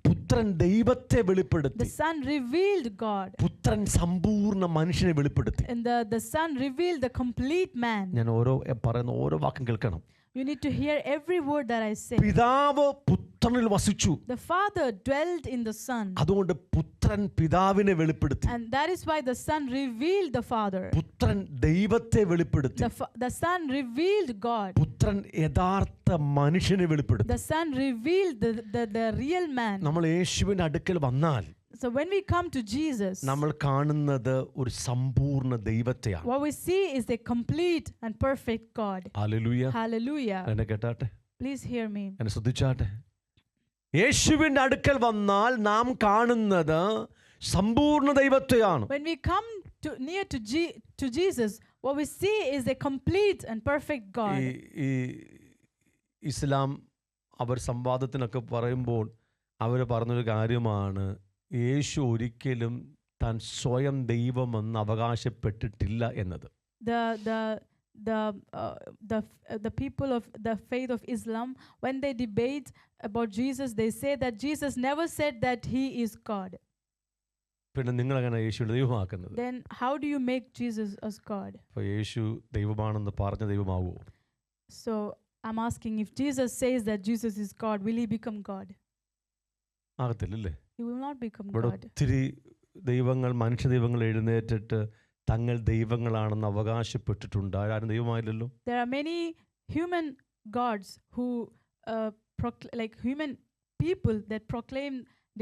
പുത്രൻ ദൈവത്തെ വെളിപ്പെടുത്തി. The Son revealed God. പുത്രൻ സമ്പൂർണ്ണ മനുഷ്യനെ വെളിപ്പെടുത്തി. And the Son revealed the complete man. ഞാൻ പറയുന്ന ഓരോ വാക്കും കേൾക്കണം. You need to hear every word that I say. പിതാവ് പുത്രനിൽ വസിച്ചു. The Father dwelt in the Son. അതുകൊണ്ട് പുത്രൻ പിതാവിനെ വെളിപ്പെടുത്തി. And that is why the Son revealed the Father. പുത്രൻ ദൈവത്തെ വെളിപ്പെടുത്തി. The Son revealed God. പുത്രൻ യഥാർത്ഥ മനുഷ്യനെ വെളിപ്പെടുത്തി. The Son revealed the real man. നമ്മൾ യേശുവിന്റെ അടുക്കൽ വന്നാൽ So when we come to Jesus, നമ്മൾ കാണുന്നത് ഒരു സമ്പൂർണ്ണ ദൈവത്തെയാണ്. what we see is a complete and perfect God. Hallelujah. Hallelujah. എന്നെ കേട്ടാട്ടെ, Please hear me. എന്നെ ശ്രദ്ധിച്ചാട്ടെ. യേശുവിന്റെ അടുക്കൽ വന്നാൽ നാം കാണുന്നത് സമ്പൂർണ്ണ ദൈവത്തെയാണ്. When we come near to Jesus, what we see is a complete and perfect God. ഈ ഇസ്ലാം അവർ സംവാദത്തിനൊക്കെ പറയുമ്പോൾ അവർ പറഞ്ഞൊരു കാര്യമാണ്, യേശു ഒരിക്കലും താൻ സ്വയം ദൈവമെന്ന് അവകാശപ്പെട്ടിട്ടില്ല എന്നത്. The people of the faith of Islam, when they debate about Jesus, they say that Jesus never said that He is God. പിന്നെ നിങ്ങൾ എങ്ങനെ യേശുവിനെ ദൈവമാക്കുന്നത്? then how do you make Jesus as God? അപ്പോൾ യേശു ദൈവമാണെന്ന് പറഞ്ഞ ദൈവമാകുമോ? So I'm asking, if Jesus says that Jesus is God, will he become God? ആകത്തില്ലല്ലേ? He will not become ഇവിടെ God. ഒത്തിരി ദൈവങ്ങൾ, മനുഷ്യ ദൈവങ്ങൾ എഴുന്നേറ്റിട്ട് തങ്ങൾ ദൈവങ്ങളാണെന്ന് അവകാശപ്പെട്ടിട്ടുണ്ട്. ആരും ദൈവമായില്ലല്ലോ. There are many human gods who like human people that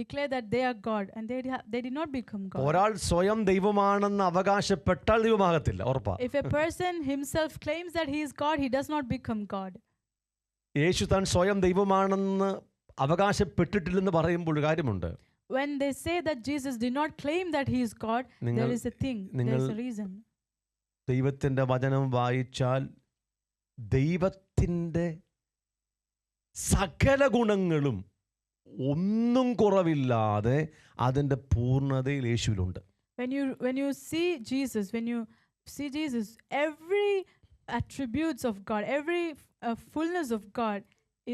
declare that they are God, and they did not become God. ഒരാൾ സ്വയം ദൈവമാണെന്ന് അവകാശപ്പെട്ടാൽ ദൈവമാകത്തില്ല, ഉറപ്പാ. If a person himself claims that he is God, he does not become God. യേശു താൻ സ്വയം ദൈവമാണെന്ന് അവകാശപ്പെട്ടിട്ടില്ലെന്ന് പറയുമ്പോൾ ഒരു കാര്യമുണ്ട്. When they say that Jesus did not claim that he is God, there is a thing, there is a reason. ദൈവത്തിൻ്റെ വചനം വായിച്ചാൽ ദൈവത്തിൻ്റെ സകല ഗുണങ്ങളും ഒന്നും കുറവില്ലാതെ അതിൻ്റെ പൂർണ്ണതയിൽ യേശുവിലുണ്ട്. When you see Jesus, every attributes of God, every fullness of God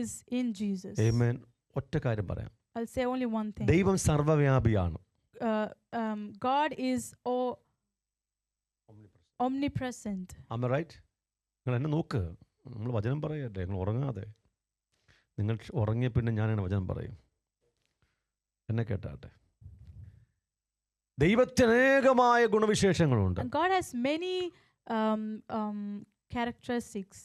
is in Jesus. Amen. ഒറ്റ കാര്യം പറയാം. I'll say only one thing. ദൈവം സർവ്വവ്യാപിയാണ്. God is omnipresent. Am I right? നിങ്ങൾ എന്നെ നോക്ക്, നമ്മൾ വചനം പറയട്ടെ, നിങ്ങൾ ഉറങ്ങാതെ. നിങ്ങൾ ഉറങ്ങിയ പിന്നെ ഞാനാണ് വചനം പറയും. എന്നെ കേട്ടാട്ടെ. ദൈവത്തിന് അനേകമായ ഗുണവിശേഷങ്ങളുണ്ട്. And God has many characteristics.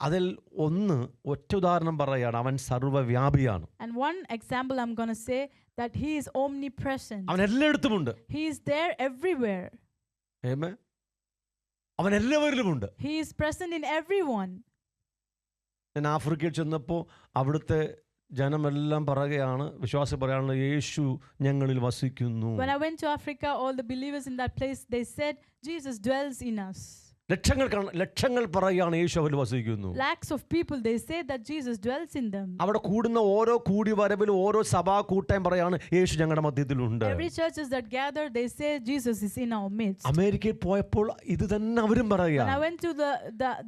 അതിൽ ഒന്ന് ഒറ്റ ഉദാഹരണം പറയുകയാണ്, അവൻ സർവ്വവ്യാപിയാണ്. And one example I'm going to say that he is omnipresent. അവൻ എല്ലായിടത്തുമുണ്ട്. He is there everywhere. Amen. അവൻ എല്ലാവരിലുമുണ്ട്. He is present in everyone. ഞാൻ ആഫ്രിക്കയിൽ ചെന്നപ്പോൾ അവിടുത്തെ ജനമെല്ലാം പറയുകയാണ്, വിശ്വാസം പറയാനുള്ള, യേശു ഞങ്ങളിൽ വസിക്കുന്നു. When I went to Africa, all the believers in that place, they said Jesus dwells in us. ലക്ഷങ്ങൾ പറയുകയാണ് യേശു അവരിൽ വസിക്കുന്നു. Lakhs of people, they say that Jesus dwells in them. അവിടെ കൂടുന്ന ഓരോ കൂടിവരവിലും ഓരോ സഭാ കൂട്ടം പറയാണ് യേശു ഞങ്ങളുടെ മധ്യത്തിലുണ്ട്. Every churches that gather, they say Jesus is in our midst. അമേരിക്കയിൽ പോയപ്പോൾ ഇത് തന്നെ അവരും പറയുക. When I went to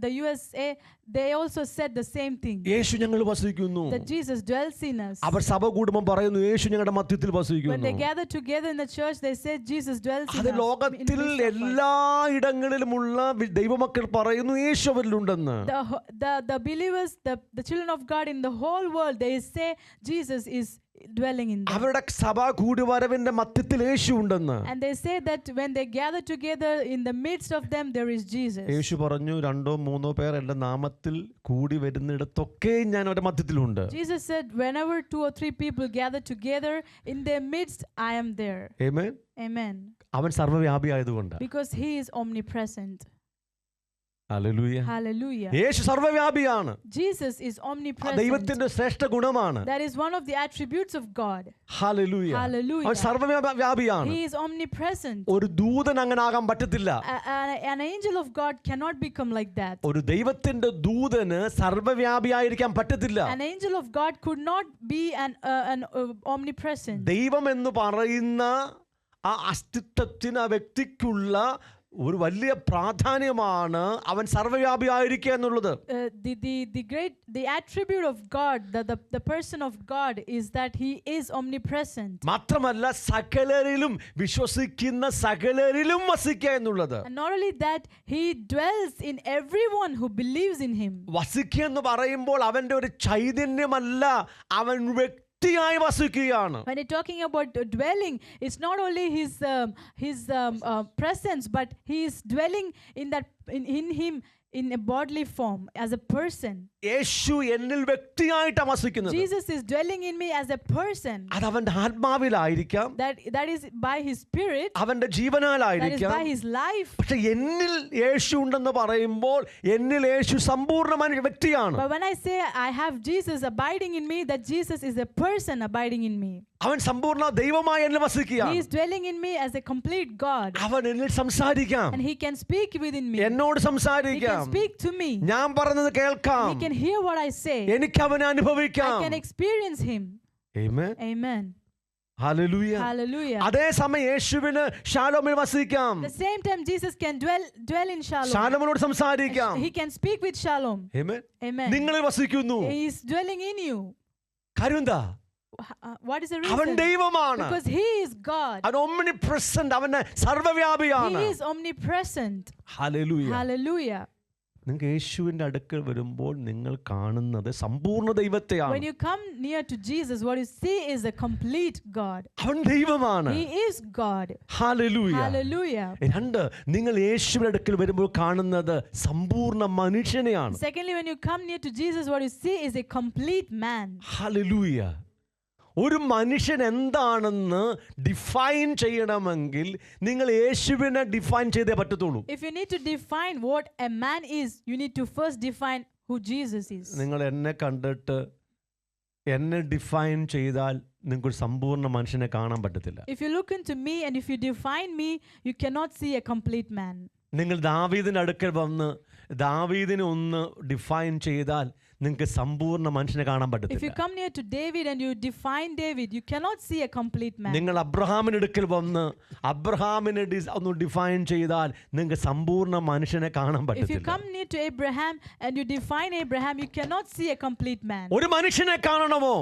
the USA, they also said the same thing. യേശു ഞങ്ങളിൽ വസിക്കുന്നു. That Jesus dwells in us. അവർ സഭ കൂടുമ്പോൾ പറയുന്നു യേശു ഞങ്ങളുടെ മധ്യത്തിൽ വസിക്കുന്നു. When they gather together in the church, they say Jesus dwells in us. അത് ലോകത്തിൽ എല്ലായിടങ്ങളിലുമുള്ള ദൈവമക്കൾ പറയുന്നു യേശു അവരിലുണ്ടെന്ന്. The believers, the children of God in the whole world, they say Jesus is dwelling in them. അവരുടെ സഭാ കൂടിവരവിന്റെ മധ്യത്തിൽ യേശു ഉണ്ടെന്ന്. And they say that when they gather together, in the midst of them there is Jesus. യേശു പറഞ്ഞു, 2-3 പേർ എൻ്റെ നാമത്തിൽ കൂടി വരുന്നിടത്തൊക്കെ ഞാൻ അവരുടെ മധ്യത്തിലുണ്ട്. Jesus said, whenever 2 or 3 people gather together, in their midst I am there. Amen. Amen. അവൻ സർവ്വവ്യാപിയായതുകൊണ്ട്. Because he is omnipresent. Hallelujah. Hallelujah. Yeshu സർവ്വവ്യാപിയാണ്. Jesus is omnipresent. ദൈവത്തിന്റെ ശ്രേഷ്ഠ ഗുണമാണ്. That is one of the attributes of God. Hallelujah. Hallelujah. അവൻ സർവ്വവ്യാപിയാണ്. He is omnipresent. ഒരു ദൂതൻ അങ്ങനെ ആകാൻ പറ്റത്തില്ല. An angel of God cannot become like that. ഒരു ദൈവത്തിന്റെ ദൂതന് സർവ്വവ്യാപിയായിരിക്കാൻ പറ്റത്തില്ല. An angel of God could not be an omnipresent. ദൈവം എന്ന് പറയുന്ന ആ അസ്തിത്വത്തിന്, ആ വ്യക്തിക്കുള്ള ഒരു വലിയ പ്രാധാന്യമാണ് അവൻ സർവ്വവ്യാപിയായിരിക്കുക എന്നുള്ളത്. The attribute of God, the person of God, is that he is omnipresent. മാത്രമല്ല സകലരിലും വിശ്വസിക്കുന്ന സകലരിലും വസിക്കുക എന്നുള്ളത്. And not only that, he dwells in everyone who believes in him. വസിക്കുക എന്ന് പറയുമ്പോൾ അവന്റെ ഒരു ചൈതന്യമല്ല, അവൻ വസിക്കുകയാണ്. When you're talking about dwelling, it's not only his presence, but he is dwelling in him in a bodily form as a person. യേശു എന്നിൽ വ്യക്തിയായിട്ടാണ് വസിക്കുന്നത്. Jesus is dwelling in me as a person. അത് അവന്റെ ആത്മാവിലായിരിക്കാം. That is by his spirit. അവന്റെ ജീവനാലായിരിക്കാം. That is by his life. പക്ഷേ എന്നിൽ യേശു ഉണ്ടെന്ന് പറയുമ്പോൾ എന്നിൽ യേശു സമ്പൂർണ്ണമായ വ്യക്തിയാണ്. But when I say I have Jesus abiding in me, that Jesus is a person abiding in me. അവൻ സമ്പൂർണ്ണ ദൈവമായി എന്നിൽ വസിക്കുകയാണ്. He is dwelling in me as a complete God. അവൻ എന്നിൽ സംസാരിക്കാം. And he can speak within me. എന്നോട് സംസാരിക്കാം. He can speak to me. ഞാൻ പറയുന്നത് കേൾക്കാം. He can hear what I say. എനിക്ക് അവനെ അനുഭവിക്കാം. I can experience him. Amen. Amen. Hallelujah. Hallelujah. അതേ സമയം യേശുവിന് ശാലോമിൽ വസിക്കാം. The same time Jesus can dwell in Shalom. ശാലോമിനോട് സംസാരിക്കാം. He can speak with Shalom. Amen. Amen. നിങ്ങളിൽ വസിക്കുന്നു. He is dwelling in you. കാര്യം എന്താ? What is the അവൻ reason? ദൈവമാണ്. Because He is God. അവൻ omnipresent, അവൻ സർവ്വവ്യാപിയാണ്. He is omnipresent. Hallelujah. Hallelujah. നിങ്ങൾക്ക് യേശുവിന്റെ അടുക്കൽ വരുമ്പോൾ നിങ്ങൾ കാണുന്നത് സമ്പൂർണ്ണ ദൈവത്തെയാണ്. When you come near to Jesus, what you see is a complete God. അവൻ ദൈവമാണ്. He is God. Hallelujah. Hallelujah. രണ്ട്, നിങ്ങൾ യേശുവിന്റെ അടുക്കൽ വരുമ്പോൾ കാണുന്നത് സമ്പൂർണ്ണ മനുഷ്യനെയാണ്. Secondly, when you come near to Jesus, what you see is a complete man. Hallelujah. ഒരു മനുഷ്യൻ എന്താണെന്ന് ഡിഫൈൻ ചെയ്യണമെങ്കിൽ നിങ്ങൾ യേശുവിനെ ഡിഫൈൻ ചെയ്തേ പറ്റത്തുള്ളൂ. If you need to define what a man is, you need to first define who Jesus is. നിങ്ങൾ എന്നെ കണ്ടിട്ട് എന്നെ ഡിഫൈൻ ചെയ്താൽ നിങ്ങൾക്ക് ഒരു സമ്പൂർണ്ണ മനുഷ്യനെ കാണാൻ പറ്റത്തില്ല. If you look into me and if you define me, you cannot see a complete man. നിങ്ങൾ ദാവീദിന്റെ അടുക്കൽ വന്ന് ദാവീദിനെ ഒന്ന് ഡിഫൈൻ ചെയ്താൽ നിങ്ങൾക്ക് സമ്പൂർണ്ണ മനുഷ്യനെ കാണാൻ If you പറ്റത്തില്ല. come near to David and you define David, you cannot see a complete man. നിങ്ങൾ അബ്രഹാമിന്റെ അടുക്കൽ വന്ന് അബ്രഹാമിനെ ഒന്ന് ഡിഫൈൻ ചെയ്താൽ നിങ്ങൾക്ക് സമ്പൂർണ്ണ മനുഷ്യനെ കാണാൻ If you പറ്റത്തില്ല. come near to Abraham and you define Abraham, you cannot see a complete man. ഒരു മനുഷ്യനെ കാണണമോ?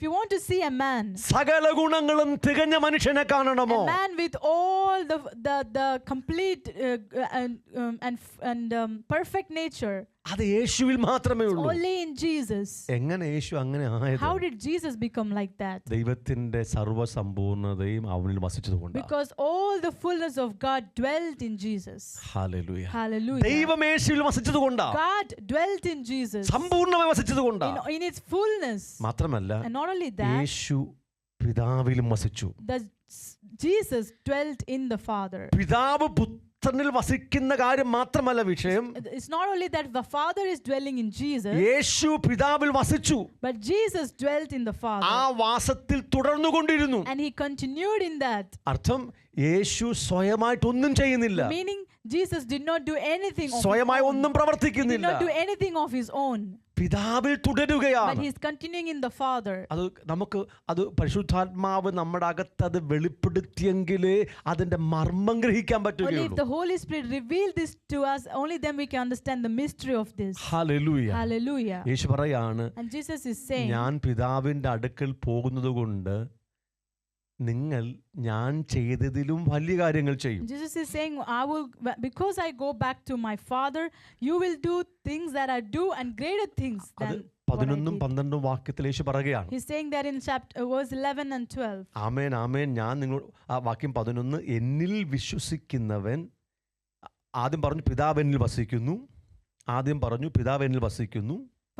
If you want to see a man, സകല ഗുണങ്ങളും തികഞ്ഞ മനുഷ്യനെ കാണണമോ? a man with all the complete and perfect nature, അത് യേശുവിൽ മാത്രമേ ഉള്ളൂ. only in Jesus. എങ്ങനെ യേശു അങ്ങനെ ആയത്? How did Jesus become like that? ദൈവത്തിന്റെ സർവ്വസമ്പൂർണ്ണതയും അവനിൽ വസിച്ചതുകൊണ്ട്. Because all the fullness of God dwelt in Jesus. Hallelujah. Hallelujah. ദൈവം യേശുവിൽ വസിച്ചതുകൊണ്ടാ. God dwelt in Jesus സമ്പൂർണ്ണമായി വസിച്ചതുകൊണ്ടാ. in its fullness. മാത്രമല്ല And not only that, യേശു പിതാവിലും വസിച്ചു. Jesus dwelt in the Father. പിതാവ് പുത്രനിൽ വസിക്കുന്ന കാര്യം മാത്രമല്ല വിഷയം. It's not only that the Father is dwelling in Jesus, യേശു പിതാവിൽ വസിച്ചു. but Jesus dwelt in the Father. ആ വാസത്തിൽ തുടർന്നുകൊണ്ടിരുന്നു. And He continued in that. അർത്ഥം യേശു സ്വയമായിട്ടൊന്നും ചെയ്യുന്നില്ല. Meaning Jesus did not do anything of സ്വയമായി his own. ഒന്നും He did പ്രവർത്തിക്കുന്നില്ല. not do anything of his own. പിതാവിൽ But തുടരുകയാണ്. He is continuing in the Father. അത് പരിശുദ്ധാത്മാവ് നമ്മുടെ അകത്ത് അത് വെളിപ്പെടുത്തിയെങ്കിലേ അതിന്റെ മർമ്മം ഗ്രഹിക്കാൻ Only if പറ്റുകയുള്ളൂ. the Holy Spirit revealed this to us, only then we can understand the mystery of this. Hallelujah. Hallelujah. യേശു പറയാണ്, And Jesus is saying, ഞാൻ പിതാവിന്റെ അടുക്കൽ പോകുന്നത് കൊണ്ട് നിങ്ങൾ ഞാൻ ചെയ്തതിലും വലിയ കാര്യങ്ങൾ ചെയ്യും. Jesus is saying, because I go back to my Father, you will do things that I do and greater things അത് than what I 11 did. 12 വാക്യത്തിൽ യേശു പറയുകയാണ്. He's saying that in verse 11 and 12. ആമേൻ ആമേൻ. ഞാൻ നിങ്ങൾ ആ വാക്യം 11, എന്നിൽ വിശ്വസിക്കുന്നവൻ, ആദ്യം പറഞ്ഞു പിതാവ് എന്നിൽ വസിക്കുന്നു.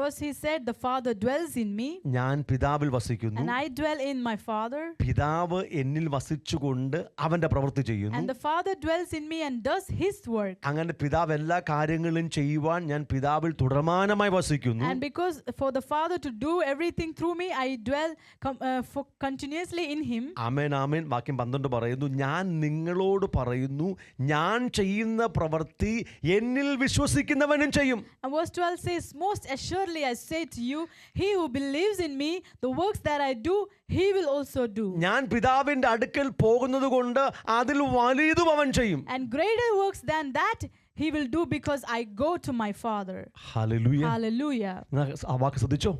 First he said, the Father dwells in me, ഞാൻ പിതാവിൽ വസിക്കുന്നു. and I dwell in my Father. പിതാവ് എന്നിൽ വസിച്ചുകൊണ്ട് അവന്റെ പ്രവൃത്തി ചെയ്യുന്നു. And the Father dwells in me and does His work. അങ്ങനെ പിതാവ് എല്ലാ കാര്യങ്ങളും ചെയ്യുവാൻ ഞാൻ പിതാവിൽ തുടർമാനമായി വസിക്കുന്നു. And because for the Father to do everything through me, I dwell continuously in Him. ആമേൻ ആമേൻ. വാക്യം 12 പറയുന്നു, ഞാൻ നിങ്ങളോട് പറയുന്നു, ഞാൻ ചെയ്യുന്ന പ്രവൃത്തി എന്നിൽ വിശ്വസിക്കുന്നവനും ചെയ്യും. And verse 12 says, most assuredly I say to you, he who believes in me, the works that I do, he will also do. ഞാൻ പിതാവിന്റെ അടുക്കൽ പോകുന്നത് കൊണ്ട് അതിൽ വലിയതും അവൻ ചെയ്യും. And greater works than that he will do, because I go to my Father. Hallelujah. Hallelujah. ആ വാക്ക് ശ്രദ്ധിച്ചോ?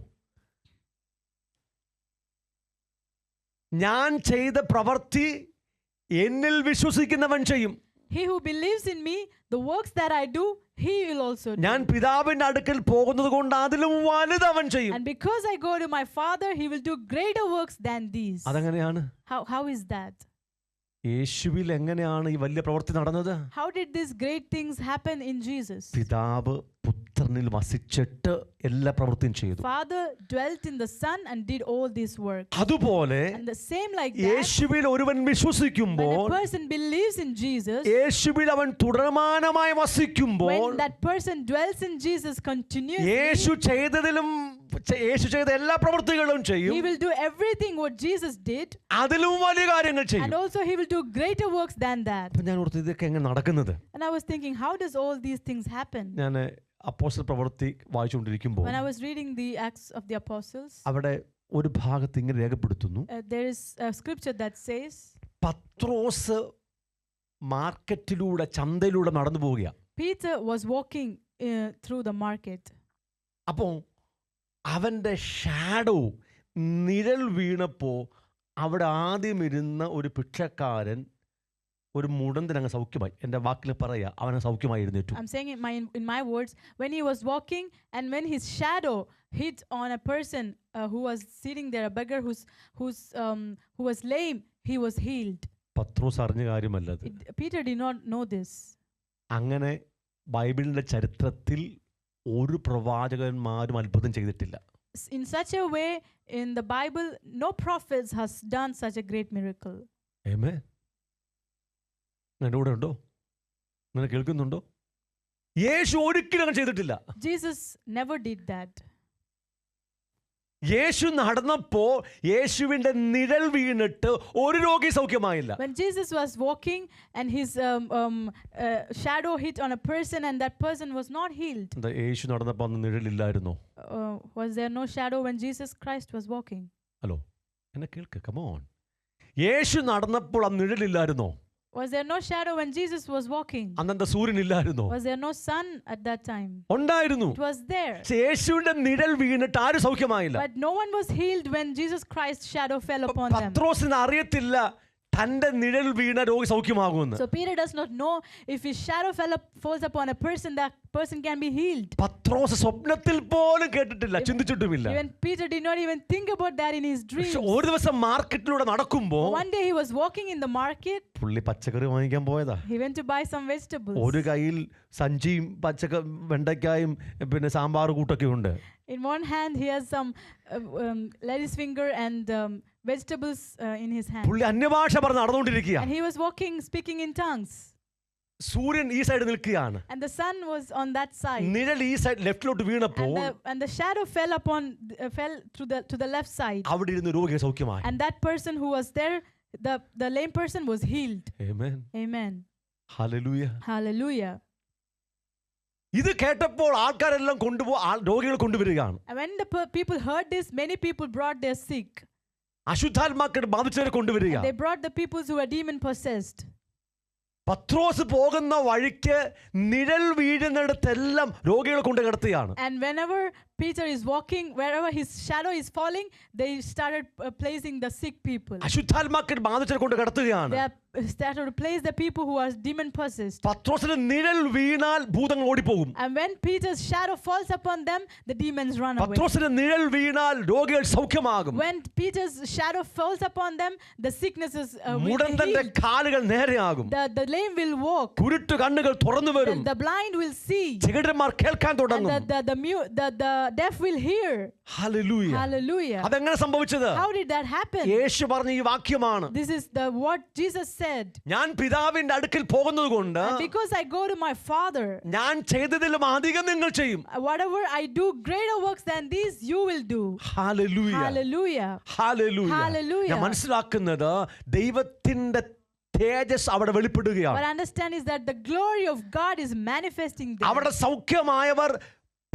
ഞാൻ ചെയ്ത പ്രവൃത്തി എന്നിൽ വിശ്വസിക്കുന്നവൻ ചെയ്യും. He who believes in me, the works that I do, he will also do. ഞാൻ പിതാവിന്റെ അടുക്കൽ പോകുന്നത് കൊണ്ട് അതിലും വലുത് അവൻ ചെയ്യും. And because I go to my Father, he will do greater works than these. അതെങ്ങനെയാണ്? How is that? യേശുവിൽ എങ്ങനെയാണ് ഈ വലിയ പ്രവൃത്തി നടന്നത്? How did these great things happen in Jesus? പിതാവ് പുത്രനിൽ വസിച്ചിട്ട് എല്ലാ പ്രവൃത്തിയും ചെയ്തു. Father dwelt in the Son and did all this work. അതുപോലെ And the same like that, യേശുവിൽ ഒരുവൻ വിശ്വസിക്കുമ്പോൾ, when a person believes in Jesus, യേശുവിൽ അവൻ തുടർമാനമായി വസിക്കുമ്പോൾ, when that person dwells in Jesus continuously, യേശു ചെയ്ത എല്ലാ പ്രവൃത്തികളും ചെയ്യും. he will do everything what Jesus did, അതിലും വലിയ കാര്യങ്ങൾ ചെയ്യും. and also he will do greater works than that. ഞാൻ ഓർത്തു ഇതൊക്കെ എങ്ങനെ നടക്കുന്നത്? And I was thinking, how does all these things happen? ഞാൻ അപ്പോസ്തല പ്രവൃത്തി വായിച്ചുകൊണ്ടിരിക്കുമ്പോൾ When I was reading the Acts of the Apostles, അവിടെ ഒരു ഭാഗത്ത് ഇങ്ങനെ രേഖപ്പെടുത്തുന്നു, there is a scripture that says, പത്രോസ് മാർക്കറ്റിലൂടെ, ചന്തയിലൂടെ നടന്നു പോവുക. Peter was walking through the market. അപ്പോൾ അവന്റെ ഷാഡോ നിഴൽ വീണപ്പോൾ അവിടെ ആദ്യം ഇരുന്ന ഒരു ഭിക്ഷക്കാരൻ ഒരു മുടന്തിനങ്ങ് സൗഖ്യമായി. എൻ്റെ വാക്കിൽ പറയുക, അവനെ സൗഖ്യമായി എഴുന്നേറ്റു. I'm saying in my words, when he was walking and when his shadow hit on a person who was sitting there, a beggar who was lame, he was healed. പത്രോസ് അറിഞ്ഞ കാര്യമല്ലത്. Peter did not know this. അങ്ങനെ ബൈബിളിൻ്റെ ചരിത്രത്തിൽ ഒരു പ്രവാചകന്മാരും അത്ഭുതം ചെയ്തിട്ടില്ല. In such a way, in the Bible, no prophets has done such a great miracle. ആമേൻ. എൻ്റെ കൂടെ ഉണ്ടോ? നിങ്ങൾ കേൾക്കുന്നുണ്ടോ? യേശു ഒരിക്കലും അങ്ങനെ ചെയ്തിട്ടില്ല. Jesus never did that. യേശു നടന്നപ്പോൾ യേശുവിൻ്റെ നിഴൽ വീണിട്ട് ഒരു രോഗി സൗഖ്യമായില്ല. When Jesus was walking and his shadow hit on a person and that person was not healed. യേശു നടന്നപ്പോൾ അന്ന് നിഴലില്ലായിരുന്നോ? Was there no shadow when Jesus Christ was walking? Hello, എന്നെ കേൾക്ക്, come on. യേശു നടന്നപ്പോൾ ആ നിഴലില്ലായിരുന്നോ? Was there no shadow when Jesus was walking? അന്നത്തെ സൂര്യൻ ഇല്ലായിരുന്നോ? Was there no sun at that time? ഉണ്ടായിരുന്നു. It was there. യേശുവിന്റെ നിഴൽ വീണിട്ട് ആരും സൗഖ്യമായില്ല. But no one was healed when Jesus Christ's shadow fell upon them. പത്രോസിന് അറിയത്തില്ല തന്റെ നിഴൽ വീണ രോഗി സൗഖ്യമാകുമെന്ന്. So Peter does not know if his shadow falls upon a person, that person can be healed. പത്രോസ് സ്വപ്നത്തിൽ പോലും കേട്ടിട്ടില്ല, ചിന്തിച്ചിട്ടുമില്ല. Even Peter did not even think about that in his dreams. ഒരു ദിവസം മാർക്കറ്റിലൂടെ നടക്കുമ്പോൾ One day he was walking in the market. പുള്ളി പച്ചക്കറി വാങ്ങിക്കാൻ പോയതാ. He went to buy some vegetables. ഒരു കയ്യിൽ സഞ്ചിയും വെണ്ടയ്ക്കായും പിന്നെ സാമ്പാർ കൂട്ടൊക്കെ ഉണ്ട്. In one hand he has some lettuce finger and vegetables in his hand. പുള്ളി അന്യഭാഷ പറഞ്ഞ് നടന്നുകൊണ്ടിരിക്കുക. And he was walking, speaking in tongues. സൂര്യൻ ഈ സൈഡ് നിൽക്കുകയാണ്. And the sun was on that side. നിഴൽ ഈ സൈഡ് ലെഫ്റ്റിലോട്ട് വീണപ്പോൾ and the shadow fell to the left side. അവിടെ ഇരുന്ന് രോഗിയെ സൗഖ്യമായി. And that person who was there, the lame person was healed. Amen. Amen. Hallelujah. Hallelujah. ഇത് കേട്ടപ്പോൾ ആൾക്കാരെല്ലാം രോഗികളെ കൊണ്ടുവരികയാണ്. And when the people heard this, many people brought their sick. അശുദ്ധാത്മാക്കൾ ബാധിച്ചവരെ കൊണ്ടുവരിക. They brought the people who were demon possessed. പത്രോസ് പോകുന്ന വഴിക്ക് നിഴൽ വീഴുന്നിടത്തെല്ലാം രോഗികളെ കൊണ്ട് കിടത്തുകയാണ്. And whenever Peter is walking, wherever his shadow is falling, they started placing the sick people. അശുദ്ധാത്മാക്കൾ ബാധിച്ചവരെ കൊണ്ട് കിടത്തുകയാണ്. They started to place the people who are demon possessed. പത്രോസിന്റെ നിഴൽ വീണാൽ ഭൂതങ്ങൾ ഓടിപ്പോകും. And when Peter's shadow falls upon them, the demons run away. പത്രോസിന്റെ നിഴൽ വീണാൽ രോഗികൾ സൗഖ്യമാകും. When Peter's shadow falls upon them, the sicknesses will be മുടന്തന്റെ healed. കാലുകൾ നേരെയാകും. The lame will walk. കുരുട്ട് കണ്ണുകൾ തുറന്നു വരും. The blind will see. ചെകിടന്മാർ കേൾക്കാൻ തുടങ്ങും. And the deaf will hear. Hallelujah. Hallelujah. അതെങ്ങനെ സംഭവിച്ചത്? How did that happen? യേശു പറഞ്ഞ ഈ വാക്യമാണ്. This is what Jesus said. ഞാൻ പിതാവിന്റെ അടുക്കൽ പോകുന്നതുകൊണ്ട് Because I go to my Father, ഞാൻ ചെയ്തതിലും അധികം നിങ്ങൾ ചെയ്യും. whatever I do, greater works than these you will do. Hallelujah. Hallelujah. Hallelujah. Hallelujah. ഞാൻ മനസ്സിലാക്കുന്നത് ദൈവത്തിന്റെ തേജസ് അവിടെ വെളിപ്പെടുകയാണ്. What I understand is that the glory of God is manifesting there. അവിടെ സൗഖ്യമായവർ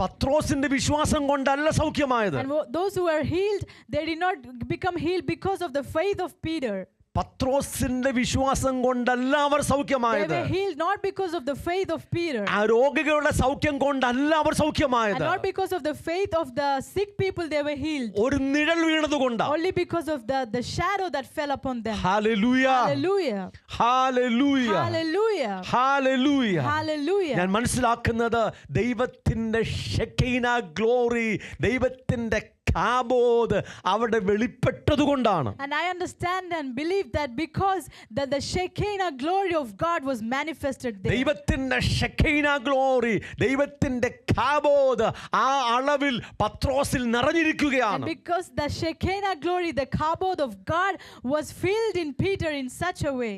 പത്രോസിന്റെ വിശ്വാസം കൊണ്ടല്ല സൗഖ്യമായത്. And those who were healed, they did not become healed because of the faith of Peter. പത്രോസിന്റെ വിശ്വാസം കൊണ്ടല്ല അവർ They സൗഖ്യമായത്. were healed not because of the faith of Peter. ആ രോഗികളുടെ സൗഖ്യം കൊണ്ടല്ല അവർ And സൗഖ്യമായത്. not because of the faith of the sick people they were healed. ഒരു നിഴൽ വീണതുകൊണ്ടാ. Only because of the shadow that fell upon them. Hallelujah. Hallelujah. Hallelujah. Hallelujah. Hallelujah. Hallelujah. ഞാൻ മനസ്സിലാക്കുന്നത് ദൈവത്തിന്റെ ഷെക്കീന ഗ്ലോറി, ദൈവത്തിന്റെ കാബോദ് അവിടെ വെളിപ്പെട്ടതുകൊണ്ടാണ്. And I understand and believe that because the Shekinah glory of God was manifested there. ദൈവത്തിന്റെ ഷെക്കീന ഗ്ലോറി, ദൈവത്തിന്റെ കാബോദ് ആ അളവിൽ പത്രോസിൽ And നിറഞ്ഞിരിക്കുകയാണ്. because the Shekinah glory, the kabod of God was filled in Peter in such a way.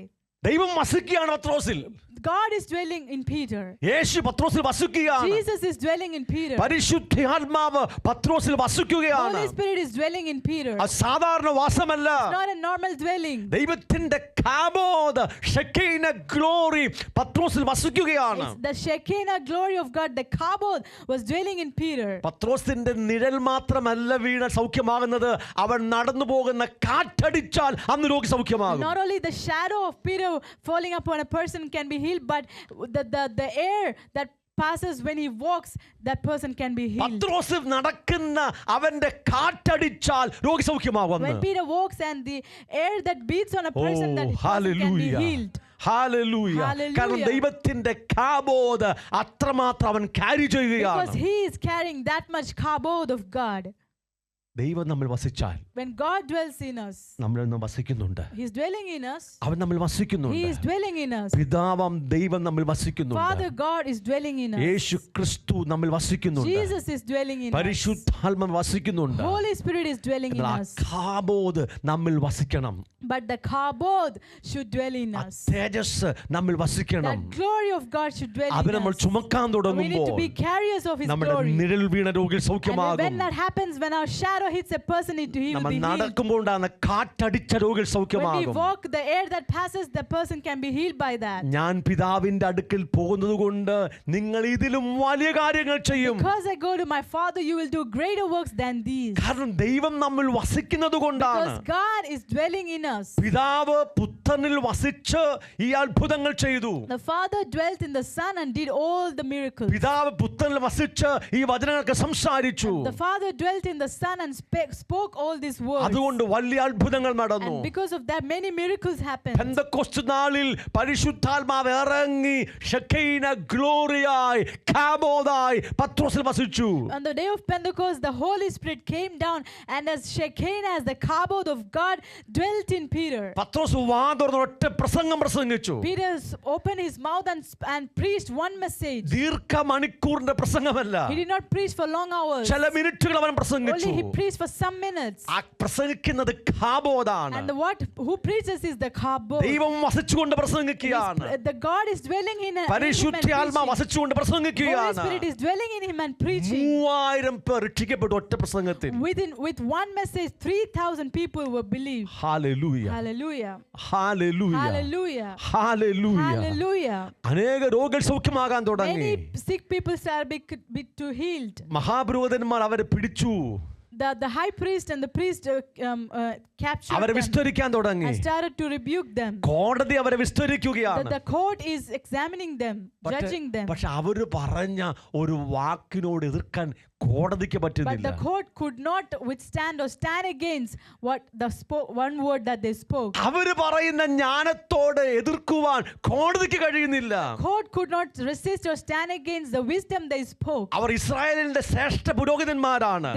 ദൈവം വസിക്കുകയാണ് പത്രോസിൽ. God is dwelling in Peter. Yeshu പത്രോസിൽ വസിക്കുകയാണ്. Jesus is dwelling in Peter. പരിശുദ്ധാത്മാവ് പത്രോസിൽ വസിക്കുകയാണ്. Holy Spirit is dwelling in Peter. അത് സാധാരണ വാസമല്ല. It's not a normal dwelling. ദൈവത്തിന്റെ കാബോദ് ഷെക്കീന ഗ്ലോറി പത്രോസിൽ വസിക്കുകയാണ്. It's the Shekinah glory of God, the kabod was dwelling in Peter. പത്രോസിന്റെ നിഴൽ മാത്രമല്ല വീണ സൗഖ്യമാകുന്നത്, അവൻ നടന്നു പോകുന്ന കാറ്റടിച്ചാൽ അന്ന് രോഗി സൗഖ്യമാകും. Not only the shadow of Peter falling upon a person can be healed, but the air that passes, when he walks, that person can be healed. പത്രോസ് നടക്കുന്ന അവന്റെ കാറ്റടിച്ചാൽ രോഗസൗഖ്യമാകുന്നു. When Peter walks and the air that beats on a person, that person can be healed. Hallelujah. കാരണം ദൈവത്തിന്റെ കാബോധ് അത്രമാത്രം അവൻ ക്യാരി ചെയ്യുകയാണ്. Because he is carrying that much kabod of God. ദൈവം നമ്മൾ വസിച്ചാൽ, when God dwells in us, നമ്മളിൽ വസിക്കുന്നുണ്ട്. He is dwelling in us. അവൻ നമ്മിൽ വസിക്കുന്നുണ്ട്. He is dwelling in us. പിതാവാം ദൈവം നമ്മിൽ വസിക്കുന്നുണ്ട്. Father God is dwelling in us. യേശു ക്രിസ്തു നമ്മിൽ വസിക്കുന്നുണ്ട്. Jesus is dwelling in us. പരിശുദ്ധാത്മാവ് വസിക്കുന്നുണ്ട്. Holy Spirit is dwelling in us. കാബോധ് നമ്മിൽ വസിക്കണം. But the kabod should dwell in us. തേജസ് നമ്മിൽ വസിക്കണം. That glory of God should dwell in us. അത് നമ്മൾ ചുമക്കാൻ തുടങ്ങുമ്പോൾ we need to be carriers of His നമ്മുടെ glory. നിഴൽ വീണ രോഗികൾ സൗഖ്യമാകും. And when that happens, when our shadow hits a person, he will be healed. നമ്മൾ നടക്കുമ്പോൾ ഉണ്ടാകുന്ന കാറ്റടിച്ച രോഗികൾ When we സൗഖ്യമാകും. walk, the air that passes, the person can be healed by that. ഞാൻ പിതാവിന്റെ അടുക്കൽ പോകുന്നതുകൊണ്ട് നിങ്ങൾ ഇതിലും വലിയ കാര്യങ്ങൾ ചെയ്യും. Because I go to my Father, you will do greater works than these. കാരണം ദൈവം നമ്മിൽ വസിക്കുന്നത് കൊണ്ടാണ്. Because God is dwelling in us. പിതാവ് പുത്രനിൽ വസിച്ച് ഈ അത്ഭുതങ്ങൾ ചെയ്തു. The Father dwelt in the Son and did all the miracles. പിതാവ് പുത്രനിൽ വസിച്ച് ഈ വചനങ്ങൾക്ക് സംസാരിച്ചു. The Father dwelt in the Son and spoke all these words. അതുകൊണ്ട് വലിയ അത്ഭുതങ്ങൾ നടന്നു. And because of that, many miracles happened. Pentecost നാളിൽ പരിശുദ്ധാത്മാവ് ഇറങ്ങി ഷെക്കീന ഗ്ലോറിയായി കാബോദായി പത്രോസിൽ വസിച്ചു. On the day of Pentecost, the Holy Spirit came down, and as Shekinah, as the kabod of God, dwelt in Peter. പത്രോസ് വാ തുറന്ന് ഒറ്റ പ്രസംഗം പ്രസംഗിച്ചു. Peter opened his mouth and preached one message. ദീർഘമണിക്കൂറിന്റെ പ്രസംഗമല്ല. He did not preach for long hours. ചില മിനിറ്റുകൾ അവൻ പ്രസംഗിച്ചു. Only he preached for some minutes. ആ പ്രസംഗിക്കുന്നത് കാബോദാണ്. And who preaches is the kabod. ദൈവം വസിച്ചുകൊണ്ട് പ്രസംഗിക്കുകയാണ്. The God is dwelling in him. പരിശുദ്ധാത്മാവ് വസിച്ചുകൊണ്ട് Holy പ്രസംഗിക്കുകയാണ്. Spirit is dwelling in him and preaching. 3000 പേർ രക്ഷിക്കപ്പെട്ടു ഒറ്റ പ്രസംഗത്തിൽ. With one message, 3,000 people were believed. Hallelujah. Hallelujah. Hallelujah. Hallelujah. Hallelujah. Hallelujah. അനേക രോഗികൾ സൗഖ്യമാകാൻ തുടങ്ങി. Many sick people started to healed. മഹാപുരോഹിതന്മാർ അവരെ പിടിച്ചു. The high priest and the priest captured അവരെ them വിസ്തരിക്കാൻ തുടങ്ങി. and started to rebuke them. കോടതി അവരെ വിസ്തരിക്കുകയാണ്. The court is examining them, judging them. പക്ഷെ അവര് പറഞ്ഞ ഒരു വാക്കിനോട് എതിർക്കാൻ കോടതിക്ക് But പറ്റുന്നില്ല. the court could not withstand or stand against what one word that they spoke. അവര് പറയുന്ന ജ്ഞാനത്തോട് എതിർക്കുവാൻ കോടതിക്ക് കഴിയുന്നില്ല. Court could not resist or stand against the wisdom they spoke. അവർ ഇസ്രായേലിന്റെ ശ്രേഷ്ഠ പുരോഹിതന്മാരാണ്.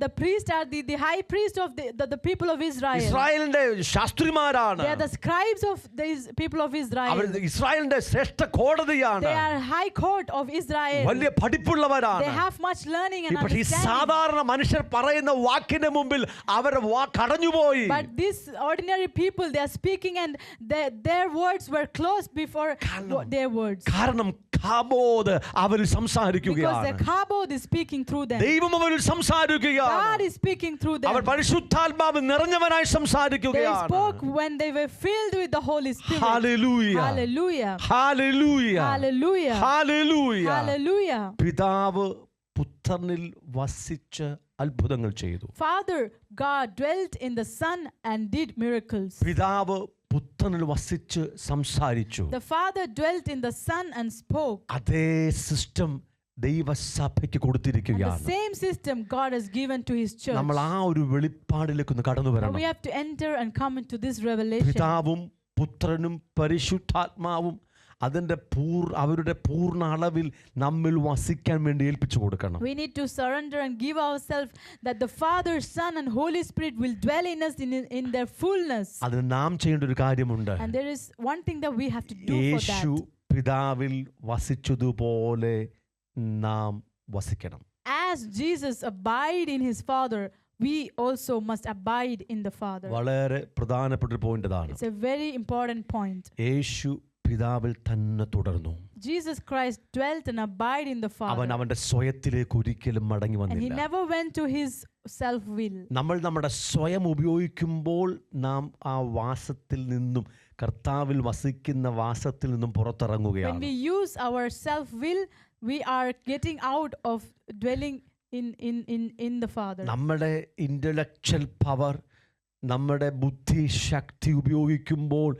The priests are the high priest of the people of Israel. ഇസ്രായേലിന്റെ ശാസ്ത്രിമാരാണ്. They are the scribes of these people of Israel. അവർ ഇസ്രായേലിന്റെ ശ്രേഷ്ഠ കോടതിയാണ്. They are high court of Israel. വലിയ പഠിപ്പുള്ളവരാണ്. They have much learning and പക്ഷേ ഈ understanding. സാധാരണ മനുഷ്യർ പറയുന്ന വാക്കിന്റെ മുമ്പിൽ അവർ കടഞ്ഞുപോയി. But these ordinary people, they are speaking and their words were closed before their words. കാരണം കാബോദ് അവരിൽ Because സംസാരിക്കുകയാണ്. the kabod is speaking through them. ദൈവം അവരിൽ സംസാരിക്കുകയാണ്. God is speaking through them. അവർ പരിശുദ്ധാത്മാവ് നിറഞ്ഞവനായി They സംസാരിക്കുകയാണ്. spoke when they were filled with the Holy Spirit. Hallelujah. Hallelujah. Hallelujah. Hallelujah. Hallelujah. Hallelujah. പിതാവ് പുത്രനിൽ വസിച്ച് അത്ഭുതങ്ങൾ ചെയ്തു. Father God dwelt in the Son and did miracles. പിതാവ് പുത്രനിൽ വസിച്ച് സംസാരിച്ചു. The Father dwelt in the Son and spoke. അതേ സിസ്റ്റം ദൈവസഭയ്ക്ക് And the കൊടുത്തിരിക്കുകയാണ്. same system God has given to His church. നമ്മൾ ആ ഒരു വെളിപ്പാടിലേക്ക് ഒന്ന് കടന്നു വരണം. We have to enter and come into this revelation. പിതാവും പുത്രനും പരിശുദ്ധാത്മാവും അതിന്റെ അവരുടെ പൂർണ്ണ അളവിൽ നമ്മിൽ വസിക്കാൻ വേണ്ടി ഏൽപ്പിച്ചു കൊടുക്കണം. We need to surrender and give ourselves that the Father, Son and Holy Spirit will dwell in us in their fullness. അതിന് നാം ചെയ്യേണ്ട ഒരു കാര്യമുണ്ട്. And there is one thing that we have to do for Yeshu that. പിതാവിൽ വസിച്ചതുപോലെ നാം വസിക്കണം. As Jesus abide in His Father, we also must abide in the Father. വളരെ പ്രധാനപ്പെട്ട ഒരു പോയിന്റ് ഇതാണ്. It's a very important point. യേശു പിതാവിൽ തന്നെ തുടർന്നു. Jesus Christ dwelt and abide in the അവൻ Father. അവന്റെ സ്വയത്തിലേക്ക് ഒരിക്കലും മടങ്ങി And He വന്നില്ല. never went to His self-will. നമ്മൾ നമ്മുടെ സ്വയം ഉപയോഗിക്കുമ്പോൾ നാം ആ വാസത്തിൽ നിന്നും കർത്താവിൽ വസിക്കുന്ന വാസത്തിൽ നിന്നും When പുറത്തിറങ്ങുകയാണ്. we use our self-will, we are getting out of dwelling in the Father. നമ്മുടെ ഇന്റലക്ച്വൽ പവർ നമ്മുടെ ബുദ്ധിശക്തി ഉപയോഗിക്കുമ്പോൾ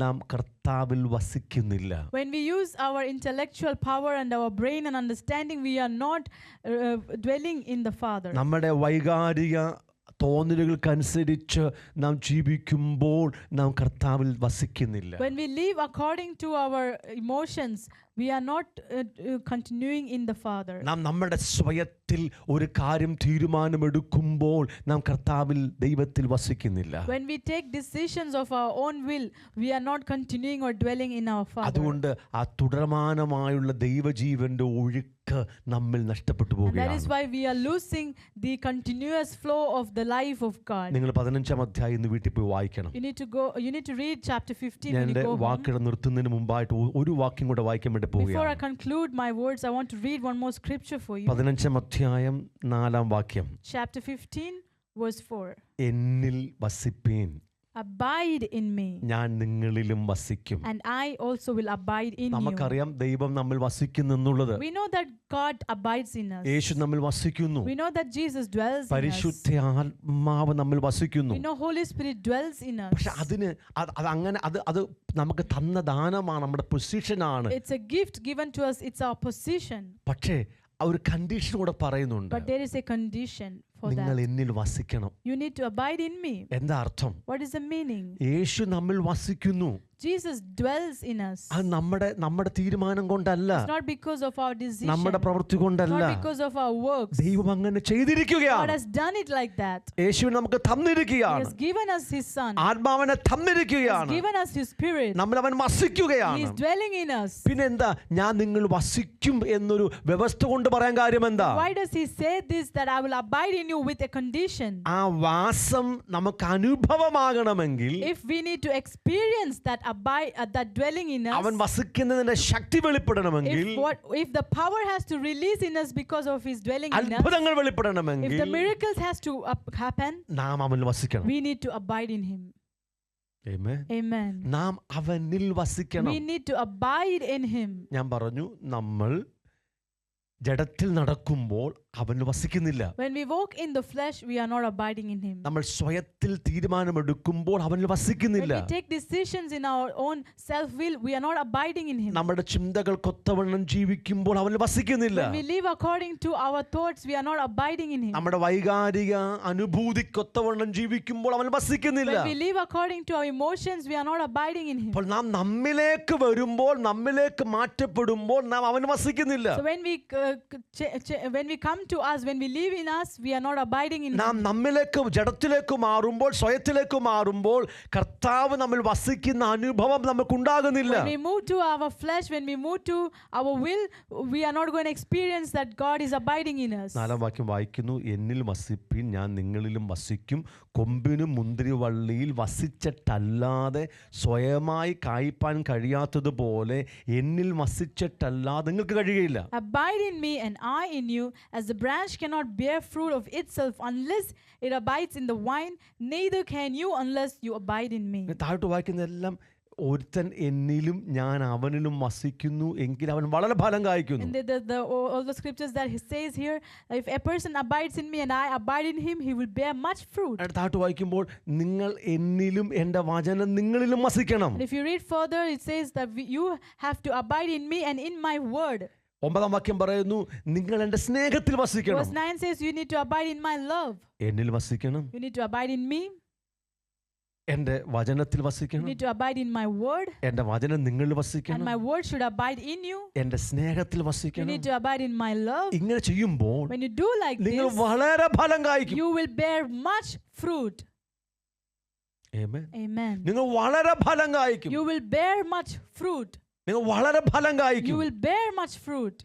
നാം കർത്താവിൽ വസിക്കുന്നില്ല. When we use our intellectual power and our brain and understanding, we are not dwelling in the Father. നമ്മുടെ വൈകാരിക തോന്നലുകൾക്കനുസരിച്ച് നാം ജീവിക്കുമ്പോൾ നാം കർത്താവിൽ വസിക്കുന്നില്ല. When we live according to our emotions, we are not continuing in the Father. നാം നമ്മുടെ സ്വയത്തിൽ ഒരു കാര്യം തീരുമാനമെടുക്കുമ്പോൾ നാം കർത്താവിൽ ദൈവത്തിൽ വസിക്കുന്നില്ല. When we take decisions of our own will, we are not continuing or dwelling in our Father. അതുകൊണ്ട് ആ തുടർമാനമായുള്ള ദൈവജീവന്റെ ഒഴുക്ക് നമ്മിൽ നഷ്ടപ്പെട്ടു And that പോവുകയാണ്. is why we are losing the continuous flow of the life of God. നിങ്ങൾ 15-ാം അധ്യായം ഇന്ന് വീട്ടിൽ പോയി വായിക്കണം. You need to read chapter 15 ഞാൻ when you എൻ്റെ go home. വാക്കുകൾ നിർത്തുന്നതിന് മുമ്പായിട്ട് ഒരു വാക്യം കൂടെ വായിക്കാൻ വേണ്ടി Before I പോവുകയാണ്. conclude my words, I want to read one more scripture for you. 15-ാം അധ്യായം 4-ാം വാക്യം. Chapter 15 verse 4. എന്നിൽ വസിപ്പീൻ, Abide in me, ഞാൻ നിങ്ങളിലും വസിക്കും. and I also will abide in you. നമുക്കറിയാം ദൈവം നമ്മിൽ വസിക്കുന്നു എന്നുള്ളത്. We know that God abides in us. യേശു നമ്മിൽ വസിക്കുന്നു. We know that Jesus dwells in us. പരിശുദ്ധ ആത്മാവ് നമ്മിൽ വസിക്കുന്നു. We know Holy Spirit dwells in us. പക്ഷെ അത് നമുക്ക് തന്ന ദാനമാണ്, നമ്മുടെ പൊസിഷനാണ്. It's a gift given to us. It's our position. പക്ഷേ ആ ഒരു കണ്ടീഷൻ കൂടെ പറയുന്നുണ്ട്. But there is a condition for നിങ്ങൾ that. എന്നിൽ വസിക്കണം. You need to abide in me. എന്താ അർത്ഥം? What is the meaning? യേശു നമ്മിൽ വസിക്കുന്നു. Jesus dwells in us. അത് നമ്മുടെ തീരുമാനം കൊണ്ടല്ല, It's not because of our decision. നമ്മുടെ പ്രവൃത്തി കൊണ്ടല്ല. Not because of our works. ദൈവം അങ്ങനെ God ചെയ്തിരിക്കുകയാണ്. has done it like that. യേശുവിനെ നമുക്ക് He തന്നിരിക്കുകയാണ്. has given us His Son. ആത്മാവിനെ He has തന്നിരിക്കുകയാണ്. given us His Spirit. നമ്മൾ അവൻ He വസിക്കുകയാണ്. is dwelling in us. പിന്നെ എന്താ ഞാൻ നിങ്ങൾ വസിക്കും എന്നൊരു വ്യവസ്ഥ കൊണ്ട് പറയാൻ കാര്യം എന്താ? Why does He say this, that I will abide in you, with a condition? ആ വാസം നമുക്ക് അനുഭവമാകണമെങ്കിൽ, If we need to experience that that dwelling in us, അവൻ വസിക്കുന്നതിന്റെ ശക്തി വെളിപ്പെടണമെങ്കിൽ, if the power has to release in us because of His dwelling in us, അത്ഭുതങ്ങൾ if വെളിപ്പെടണമെങ്കിൽ the miracles has to happen, നാം അവനിൽ വസിക്കണം. we need to abide in Him. Amen. Amen. നാം അവനിൽ വസിക്കണം. We need to abide in Him. ഞാൻ പറഞ്ഞു, നമ്മൾ ജഡത്തിൽ നടക്കുമ്പോൾ അവനിൽ വസിക്കുന്നില്ല. When we walk in the flesh, we are not abiding in Him. നമ്മൾ സ്വയത്തിൽ തീരുമാനമെടുക്കുമ്പോൾ അവനിൽ When വസിക്കുന്നില്ല. we take decisions in our own self-will, we are not abiding in Him. നമ്മുടെ ചിന്തകൾക്കൊത്തവണ്ണം ജീവിക്കുമ്പോൾ അവനിൽ വസിക്കുന്നില്ല. When we live according to our thoughts, we are not abiding in Him. നമ്മുടെ വൈകാരിക അനുഭൂതിക്കൊത്തവണ്ണം ജീവിക്കുമ്പോൾ അവൻ വസിക്കുന്നില്ല. When we live according to our emotions, we are not abiding in Him. അപ്പോൾ നാം നമ്മിലേക്ക് വരുമ്പോൾ, നമ്മിലേക്ക് മാറ്റപ്പെടുമ്പോൾ നാം അവൻ വസിക്കുന്നില്ല. So when we come to us, when we live in us, we are not abiding in നാം Him. നമ്മിലേക്ക് ജഡത്തിലേക്ക് മാറുമ്പോൾ, സ്വയത്തിലേക്ക് മാറുമ്പോൾ കർത്താവ് നമ്മിൽ വസിക്കുന്ന അനുഭവം നമുക്കുണ്ടാകുന്നില്ല. When we move to our flesh, when we move to our will, we are not going to experience that God is abiding in us. 4-ാം വാക്യം വായിക്കുന്നു, എന്നിൽ വസിപ്പിൻ, ഞാൻ നിങ്ങളിലും വസിക്കും. കൊമ്പിനും മുന്തിരിവള്ളിയിൽ വസിച്ചിട്ടല്ലാതെ സ്വയമായി കായ്പാൻ കഴിയാത്തതുപോലെ എന്നിൽ വസിച്ചിട്ടല്ലാതെ നിങ്ങൾക്ക് കഴിയുകയില്ല. Abide in me and I in you, as the branch cannot bear fruit of itself unless it abides in the vine, neither can you unless you abide in me. താഴോട്ട് വായിക്കുന്നതെല്ലാം ഒരുത്തൻ എന്നിലും ഞാൻ അവനിലും വസിക്കുന്നു എങ്കിൽ അവൻ വളരെ ഫലം കായ്ക്കുന്നു. And all the scriptures that he says here, if a person abides in me and I abide in him, he will bear much fruit. താഴോട്ട് വായിക്കുമ്പോൾ നിങ്ങൾ എന്നിലും എൻ്റെ വചനം നിങ്ങളിലും വസിക്കണം. And if you read further, it says that you have to abide in me and in my word. 9-ാം വാക്യം പറയുന്നു, നിങ്ങൾ എൻ്റെ സ്നേഹത്തിൽ വസിക്കണം. Verse 9 says you need to abide in my love. എന്നിൽ വസിക്കണം, You need to abide in me. എൻ്റെ വചനത്തിൽ You വസിക്കണം, need to abide in my word. എൻ്റെ വചനം നിങ്ങളിൽ And വസിക്കണം, my word should abide in you. എൻ്റെ സ്നേഹത്തിൽ You വസിക്കണം. need to abide in my love. ഇങ്ങനെ ചെയ്യുമ്പോൾ When you do like നിങ്ങൾ this, വളരെ ഫലം കായ്ക്കും. you will bear much fruit. Amen. Amen. നിങ്ങൾ വളരെ ഫലം കായ്ക്കും. You will bear much fruit. നിങ്ങൾ വളരെ ഫലം You കായ്ക്കും. will bear much fruit.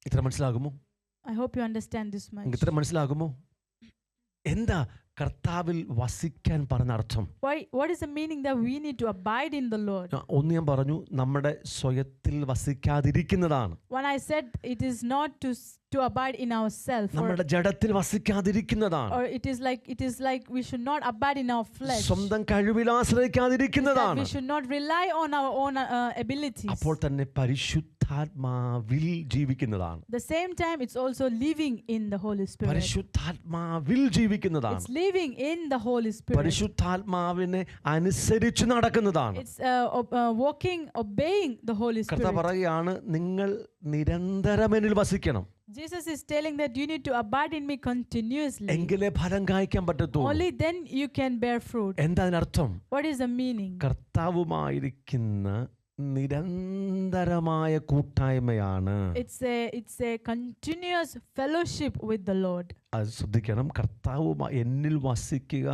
ഇത്ര മനസ്സിലാകുമോ? I hope you understand this much. ഇത്ര മനസ്സിലാകുമോ? എന്താ കർത്താവിൽ വസിക്കാൻ പറഞ്ഞ അർത്ഥം? What is the meaning that we need to abide in the Lord? ഒന്ന് ഞാൻ പറഞ്ഞു, നമ്മുടെ സ്വയത്തിൽ വസിക്കാതിരിക്കുന്നതാണ്. When I said it is not to abide in ourselves, നമ്മുടെ ജഡത്തിൽ വസിക്കാതിരിക്കുന്നതാണ്. or it is like we should not abide in our flesh. സ്വന്തം കഴിവിൽ ആശ്രയിക്കാതിരിക്കുന്നതാണ്. We should not rely on our own abilities. അപ്പോൾ തന്നെ പരിശുദ്ധാത്മാവിൽ പരിശുദ്ധാത്മാവിൽ ജീവിക്കുന്നതാണ്. The same time, it's also living in the Holy Spirit. പരിശുദ്ധാത്മാവിൽ ജീവിക്കുന്നതാണ്. It's living in the Holy Spirit. പരിശുദ്ധാത്മാവിനെ അനുസരിച്ച് നടക്കുന്നതാണ്. It's walking, obeying the Holy Spirit. കർത്താവ് പറയുകയാണ്, നിങ്ങൾ നിരന്തരം എന്നിൽ വസിക്കണം. Jesus is telling that you need to abide in me continuously. എങ്കിലേ ഫലം കായ്ക്കാൻ പറ്റത്തുള്ളൂ. Only then you can bear fruit. എന്താ അതിനർത്ഥം? What is the meaning? കർത്താവുമായിരിക്കുന്ന നിരന്തരമായ കൂട്ടായ്മയാണ്. It's a continuous fellowship with the Lord. അത് ശ്രദ്ധിക്കണം. കർത്താവുമായി എന്നിൽ വസിക്കുക,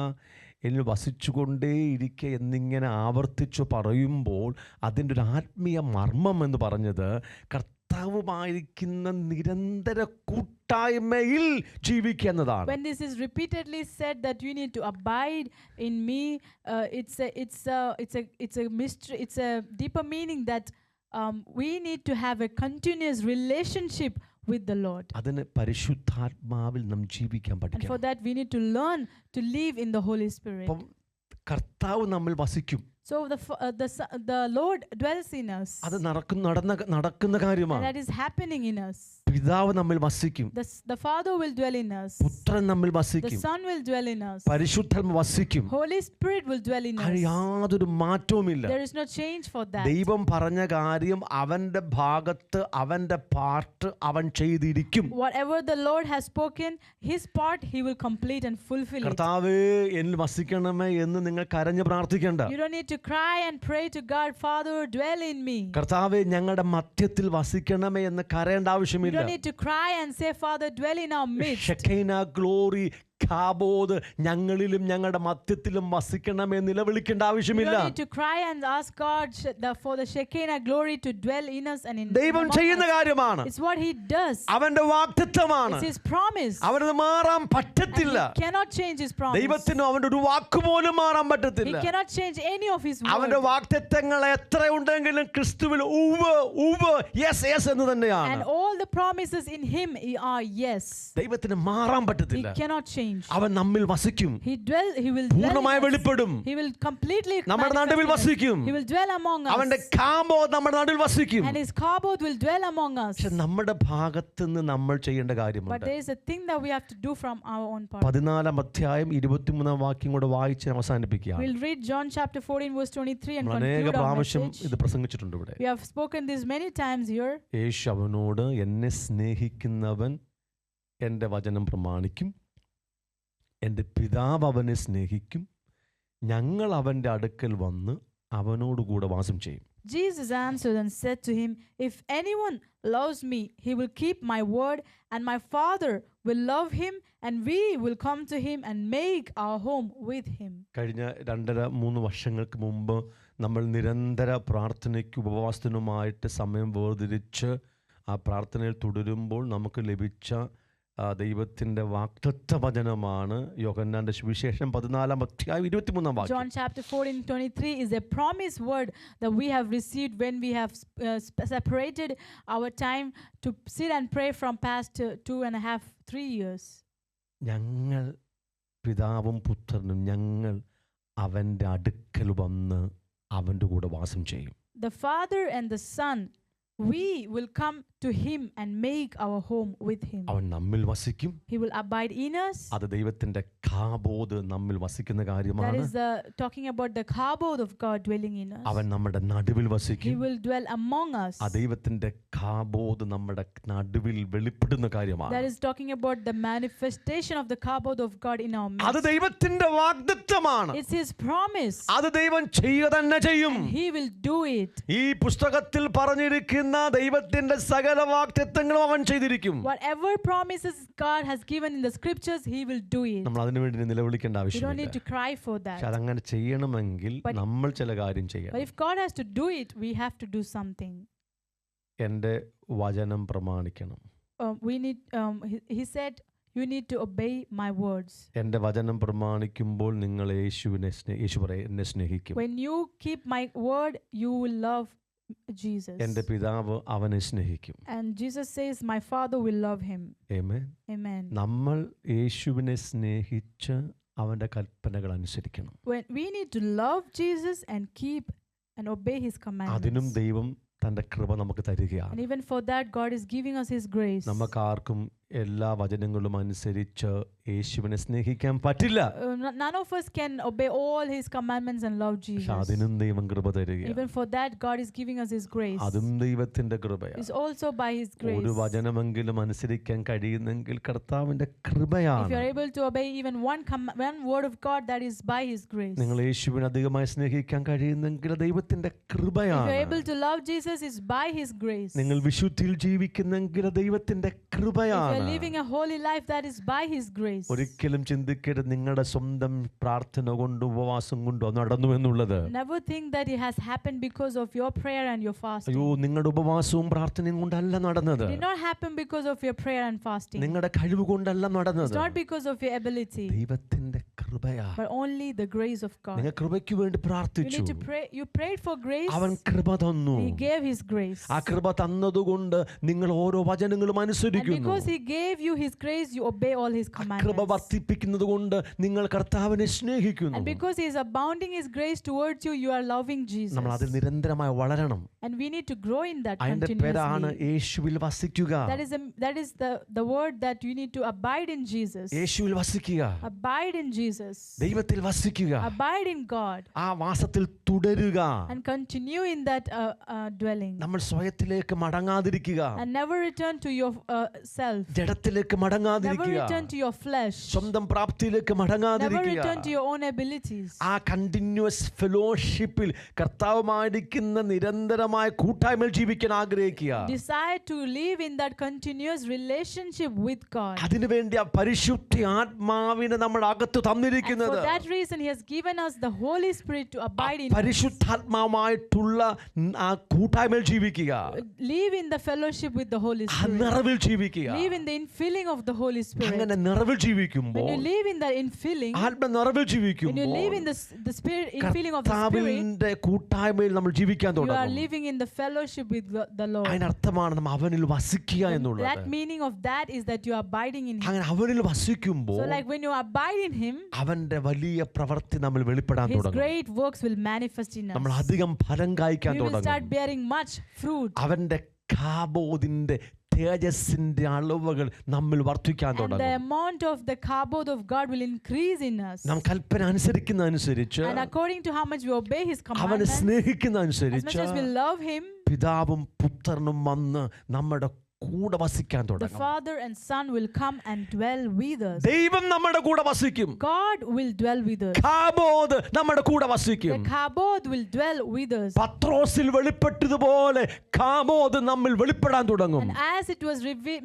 എന്നിൽ വസിച്ചുകൊണ്ടേയിരിക്കുക എന്നിങ്ങനെ ആവർത്തിച്ചു പറയുമ്പോൾ അതിൻ്റെ ഒരു ആത്മീയ മർമ്മം എന്ന് പറഞ്ഞത് കർത്താവുമായിരിക്കുന്ന നിരന്തര കൂട്ടായ്മയിൽ ജീവിക്കുക എന്നതാണ്. When this is repeatedly said that you need to abide in me, it's a mystery. It's a deeper meaning that we need to have a continuous relationship with the Lord. അതിന് പരിശുദ്ധാത്മാവിൽ നാം ജീവിക്കാൻ And പഠിക്കണം. for that we need to learn to live in the Holy Spirit. കർത്താവ് നമ്മിൽ വസിക്കും. So the Lord dwells in us. അത് നടക്കുന്ന കാര്യമാണ്. And that is happening in us. പിതാവ് നമ്മിൽ വസിക്കും. The Father will dwell in us. പുത്രൻ നമ്മിൽ The വസിക്കും. Son will dwell in us. പരിശുദ്ധാത്മ വസിക്കും. Holy Spirit will dwell in us. യാതൊരു മാറ്റവുമില്ല. There is no change for that. ദൈവം പറഞ്ഞ കാര്യം അവന്റെ ഭാഗത്ത് അവന്റെ പാർട്ട് അവൻ ചെയ്തിരിക്കും. Whatever the Lord has spoken, his part he will complete and fulfill it. കർത്താവേ എന്നിൽ വസിക്കണമേ എന്ന് നിങ്ങൾ കരഞ്ഞു പ്രാർത്ഥിക്കേണ്ട. You don't need to cry and pray to God, Father, dwell in me. കർത്താവേ ഞങ്ങളുടെ മധ്യത്തിൽ വസിക്കണമേ എന്ന് കരയേണ്ട ആവശ്യമില്ല. You don't need to cry and say, Father, dwell in our midst. Shekinah glory കാബോദ് ഞങ്ങളിലും ഞങ്ങളുടെ മധ്യത്തിലും വസിക്കണമേ നിലവിളിക്കേണ്ട ആവശ്യമില്ല. You don't need to cry and ask God for the Shekinah glory to dwell in us and in ദൈവം ചെയ്യുന്ന കാര്യമാണ്. It's what he does. അവന്റെ വാഗ്ദത്തമാണ്. It's his promise. അവനത് മാറാൻ പറ്റത്തില്ല. He cannot change his promise. ദൈവത്തിന് അവന്റെ ഒരു വാക്ക് പോലും മാറാൻ He പറ്റത്തില്ല. cannot change any of his അവന്റെ words. വാഗ്ദത്തങ്ങൾ എത്ര ഉണ്ടെങ്കിലും ക്രിസ്തുവിൽ ഉവ് യെസ് യെസ് എന്ന് തന്നെയാണ്. And all the promises in him are yes. ദൈവത്തിന് മാറാൻ He പറ്റത്തില്ല. cannot change. അവൻ നമ്മിൽ വസിക്കും. He will പൂർണ്ണമായി വെളിപ്പെടും. He will completely നമ്മുടെ നടുവിൽ വസിക്കും. He will dwell among us. അവന്റെ കാബോദ് നമ്മുടെ നടുവിൽ വസിക്കും. And his kabod will dwell among us. പക്ഷെ നമ്മുടെ ഭാഗത്ത് നിന്ന് നമ്മൾ ചെയ്യേണ്ട But കാര്യമുണ്ട്. there is a thing that we have to do from our own part. 14 അധ്യായം 23 വാക്യം കൂടെ വായിച്ച് അവസാനിപ്പിക്കുക. We'll read John chapter 14 verse 23 and അനേക conclude our പ്രാവശ്യം message. ഇത് പ്രസംഗിച്ചിട്ടുണ്ട് ഇവിടെ. We have spoken this many times here. യേശു അവനോട്, എന്നെ സ്നേഹിക്കുന്നവൻ എൻ്റെ വചനം പ്രമാണിക്കും, എൻ്റെ പിതാവ് അവനെ സ്നേഹിക്കും, ഞങ്ങൾ അവൻ്റെ അടുക്കൽ വന്ന് അവനോടുകൂടെ വാസം ചെയ്യും. Jesus answered and said to him, If anyone loves me, he will keep my word, and my Father will love him, and we will come to him and make our home with him. കഴിഞ്ഞ 2.5-3 വർഷങ്ങൾക്ക് മുമ്പ് നമ്മൾ നിരന്തര പ്രാർത്ഥനയ്ക്ക് ഉപവാസത്തിനുമായിട്ട് സമയം വേർതിരിച്ച് ആ പ്രാർത്ഥനയിൽ തുടരുമ്പോൾ നമുക്ക് ലഭിച്ച ദൈവത്തിന്റെ വാഗ്ദത്ത വചനമാണ് യോഹന്നാന്റെ സുവിശേഷം 14 അധ്യായം 23 വാക്യം. John chapter 14:23 is a promise word that we have received when we have separated our time to sit and pray from past 2.5-3 years. ഞങ്ങൾ പിതാവും പുത്രനും ഞങ്ങൾ അവന്റെ അടുക്കൽ വന്ന് അവന്റെ കൂടെ വാസം ചെയ്യും. The Father and the Son, we will come to him and make our home with him. അവൻ നമ്മിൽ വസിക്കും. He will abide in us. അത് ദൈവത്തിന്റെ കാബോദ് നമ്മിൽ വസിക്കുന്ന കാര്യമാണ്. That is talking about the kabod of God dwelling in us. അവൻ നമ്മുടെ നടുവിൽ വസിക്കും. He will dwell among us. ആ ദൈവത്തിന്റെ കാബോദ് നമ്മുടെ നടുവിൽ വെളിപ്പെടുന്ന കാര്യമാണ്. That is talking about the manifestation of the kabod of God in our അത് midst. ദൈവത്തിന്റെ വാഗ്ദത്തമാണ്. It's his promise. അത് ദൈവം ചെയ്യുക തന്നെ ചെയ്യും. And he will do it. ഈ പുസ്തകത്തിൽ പറഞ്ഞിരിക്കുന്ന ദൈവത്തിന്റെ സകല വാഗ്ദത്തങ്ങളും അവൻ ചെയ്തിരിക്കും. Whatever promises God has given in the scriptures, he will do it. നമ്മൾ അതിനു വേണ്ടി നിലവിളിക്കേണ്ട We don't ആവശ്യമില്ല. need to cry for that. പക്ഷെ അതങ്ങനെ ചെയ്യണമെങ്കിൽ നമ്മൾ ചില കാര്യം But ചെയ്യണം. if God has to do it, we have to do something. എൻ്റെ വചനം പ്രമാണിക്കണം. He said, you need to obey my words. എൻ്റെ വചനം പ്രമാണിക്കുമ്പോൾ നിങ്ങൾ യേശു എന്നെ സ്നേഹിക്കും. When you keep my word, you will love Jesus. എൻ്റെ പിതാവ് അവനെ സ്നേഹിക്കും. And Jesus says, my Father will love him. Amen. Amen. നമ്മൾ യേശുവിനെ സ്നേഹിച്ച് അവന്റെ കൽപ്പനകൾ അനുസരിക്കണം. When we need to love Jesus and keep and obey his അതിനും commandments. ദൈവം തൻ്റെ കൃപ നമുക്ക് തരികയാണ്. And even for that, God is giving us His grace. നമുക്കാർക്കും എല്ലാ വചനങ്ങളും അനുസരിച്ച് യേശുവിനെ സ്നേഹിക്കാൻ പറ്റില്ല. None of us can obey all His commandments and love Jesus. പക്ഷെ അതിനും ദൈവം കൃപ തരികയാണ്. Even for that, God is giving us His grace. അതും ദൈവത്തിന്റെ കൃപയാണ്. It's also by His grace. ഒരു വചനമെങ്കിലും അനുസരിക്കാൻ കഴിയുന്നെങ്കിൽ കർത്താവിന്റെ കൃപയാണ്. If you are able to obey even one word of God, that is by His grace. നിങ്ങൾ യേശുവിനെ അധികമായി സ്നേഹിക്കാൻ കഴിയുന്നെങ്കിൽ ദൈവത്തിന്റെ If കൃപയാണ്. you are able to love Jesus, it's by His grace. നിങ്ങൾ വിശുദ്ധിയിൽ ജീവിക്കുന്നെങ്കിൽ ദൈവത്തിന്റെ കൃപയാണ്. If you are living a holy life, that is by His grace. ഒരിക്കലും ചിന്തിക്കരുത് നിങ്ങളുടെ സ്വന്തം പ്രാർത്ഥന കൊണ്ട് ഉപവാസം കൊണ്ടോ നടന്നു എന്നുള്ളത്. Never think that it has happened because of your prayer and your fasting. അയ്യോ, നിങ്ങളുടെ ഉപവാസവും പ്രാർത്ഥനയും കൊണ്ടല്ല നടന്നത്. It did not happen because of your prayer and fasting. നിങ്ങളുടെ കഴിവ് കൊണ്ടല്ല നടന്നത്. It's not because of your ability, ദൈവത്തിന്റെ കൃപയാ. but only the grace of God. നിങ്ങൾ കൃപയ്ക്ക് വേണ്ടി You പ്രാർത്ഥിച്ചു. need to pray. You prayed for grace. അവൻ കൃപ തന്നു. He gave His grace. ആ കൃപ തന്നതുകൊണ്ട് നിങ്ങൾ ഓരോ വചനങ്ങളും And അനുസരിക്കുന്നു. because He gave you His grace, you obey all His കൃപ commandments. വർദ്ധിപ്പിക്കുന്നത് കൊണ്ട് നിങ്ങൾ കർത്താവിനെ സ്നേഹിക്കുന്നു. And because He is abounding His grace towards you, you are loving Jesus. നമ്മൾ അതിൽ നിരന്തരമായി വളരണം. And we need to grow in that അതിന്റെ പേരാണ് continuously. യേശുവിൽ വസിക്കുക. That is the word that you need to abide in Jesus. യേശുവിൽ വസിക്കുക, Abide in Jesus. ദൈവത്തിൽ വസിക്കുക, Abide in God. ആ വാസത്തിൽ തുടരുക. And continue in that dwelling. നമ്മൾ സ്വയത്തിലേക്ക് മടങ്ങാതിരിക്കുക, And never return to your self. ജഡത്തിലേക്ക് Never മടങ്ങാതിരിക്കുക, return to your flesh. സ്വന്തം പ്രാപ്തിയിലേക്ക് Never മടങ്ങാതിരിക്കുക. return to your own abilities. ആ കണ്ടിന്യൂസ് ഫെലോഷിപ്പിൽ കർത്താവുമായിരിക്കുന്ന നിരന്തരമായ കൂട്ടായ്മയിൽ ജീവിക്കാൻ ആഗ്രഹിക്കുക. Decide to live in that continuous relationship with God. അതിനുവേണ്ടി ആ പരിശുദ്ധ ആത്മാവിനെ നമ്മുടെ അകത്ത് And തന്നിരിക്കുന്നത്. for that reason, He has given us the Holy Spirit to abide in us. പരിശുദ്ധാത്മാവുമായിട്ടുള്ള ആ കൂട്ടായ്മയിൽ ജീവിക്കുക, Live in the fellowship with the Holy ആ Spirit. നിറവിൽ ജീവിക്കുക. Live in the infilling of the Holy Spirit. അങ്ങനെ നിറവിൽ ജീവിക്കുമ്പോൾ, When you live in the infilling, ആത്മ നിറവിൽ when you ജീവിക്കുമ്പോൾ live in the spirit infilling of the Spirit, കർത്താവിന്റെ കൂട്ടായ്മയിൽ നമ്മൾ ജീവിക്കാൻ you are തുടങ്ങും. living in the fellowship with the Lord. അതിനർത്ഥമാണ് നമ്മൾ അവനിൽ വസിക്കുക That എന്നുള്ളത്. meaning of that is that you are abiding in Him. അങ്ങനെ അവനിൽ വസിക്കുമ്പോൾ So like when you abide in Him, അവന്റെ വലിയ പ്രവൃത്തി നമ്മൾ വെളിപ്പെടാൻ His തുടങ്ങും. great works will manifest in നമ്മൾ us. അധികം ഫലം കായ്ക്കാൻ We will start തുടങ്ങും. bearing much fruit. അവന്റെ കാബോദിന്റെ തേജസ്സിന്റെ അളവുകൾ നമ്മിൽ വർദ്ധിക്കാൻ And the തുടങ്ങും. amount of the kabod of God will increase in us. നാം കൽപ്പന അനുസരിക്കുന്ന അനുസരിച്ച്, And according to how much we obey His അവനെ commandments, സ്നേഹിക്കുന്ന as much അനുസരിച്ച് as we love Him, പിതാവും പുത്രനും വന്ന് നമ്മുടെ കൂടെ വസിക്കാൻ the തുടങ്ങും. Father and Son will come and dwell with us. ദൈവം നമ്മുടെ കൂടെ വസിക്കും. God will dwell with us. കാബോദ് നമ്മുടെ കൂടെ The വസിക്കും. kabod will dwell with us. പത്രോസിൽ വെളിപ്പെട്ടതുപോലെ കാബോദ് നമ്മിൽ വെളിപ്പെടാൻ തുടങ്ങും. And as it was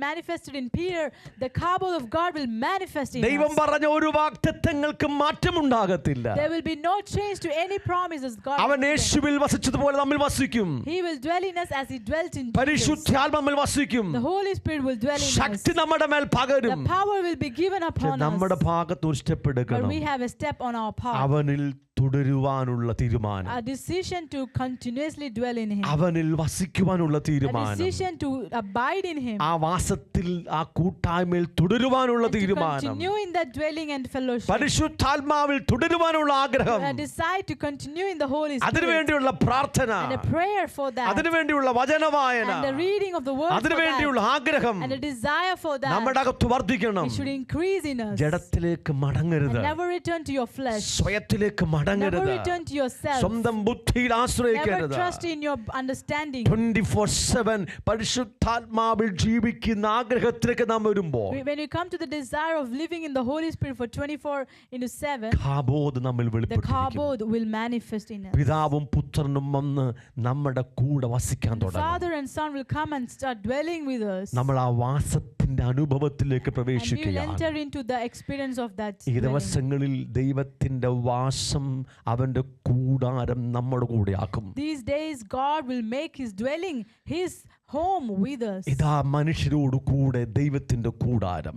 manifested in Peter, the kabod of God will manifest in ദൈവം us. പറഞ്ഞ ഒരു വാഗ്ദത്തങ്ങൾക്ക് മാറ്റമുണ്ടാകത്തില്ല. There will be no change to any promises God അവൻ has given. യേശുവിൽ വസിച്ചതുപോലെ നമ്മിൽ വസിക്കും. He will dwell in us as He dwelt in Jesus. പരിശുദ്ധാത്മാവ് നമ്മിൽ വസിക്കും. The Holy Spirit will dwell in us. ശക്തി നമ്മുടെ മേൽ The പകരും. power will be given upon നമ്മുടെ us. ഭാഗത്ത് ഒരു സ്റ്റെപ്പ് But എടുക്കണം. we have a step on our part. അവനിൽ തുടരുവാനുള്ള തീരുമാനം, A decision to continuously dwell in Him. അവനിൽ വസിക്കുവാനുള്ള A തീരുമാനം, decision to abide in Him. ആ വാസത്തിൽ ആ കൂട്ടായ്മയിൽ തുടരുവാനുള്ള And to തീരുമാനം, continue in that dwelling and fellowship. പരിശുദ്ധാത്മാവിൽ തുടരുവാനുള്ള ആഗ്രഹം, A decide to continue in the Holy Spirit. അതിനുവേണ്ടിയുള്ള പ്രാർത്ഥന, And a prayer for that. അതിനുവേണ്ടിയുള്ള വചനവായന, And the reading of the word for അതിനുവേണ്ടിയുള്ള that. ആഗ്രഹം And a desire for that. നമ്മുടെ അകത്ത് വർദ്ധിക്കണം. It should increase in us. ജഡത്തിലേക്ക് മടങ്ങരുത്, And never return to your flesh. സ്വയത്തിലേക്ക് Never മടങ്ങരുത്, return to yourself. സ്വന്തം ബുദ്ധിയിൽ Never ആശ്രയിക്കരുത്. trust in your understanding. 24/7 പരിശുദ്ധാത്മാവിൽ ജീവിക്കുന്ന ആഗ്രഹത്തിലേക്ക് നാം വരുമ്പോൾ When you come to the desire of living in the Holy Spirit for 24/7, കാബോദ് നമ്മിൽ the വെളിപ്പെട്ടിരിക്കും. kabod will manifest in us. പിതാവും പുത്രനും വന്ന് നമ്മുടെ കൂടെ വസിക്കാൻ The തുടങ്ങും. Father and Son will come and start dwelling with us. നമ്മൾ ആ വാസത്തിന്റെ അനുഭവത്തിലേക്ക് And we will പ്രവേശിക്കുകയാണ്. enter into the experience of that ഈ dwelling. ദിവസങ്ങളിൽ ദൈവത്തിന്റെ വാസം, അവന്റെ കൂടാരം നമ്മുടെ കൂടെ ആക്കും. These days God will make His dwelling His home with us. ഇതാ മനുഷ്യരോട് കൂടെ ദൈവത്തിന്റെ കൂടാരം.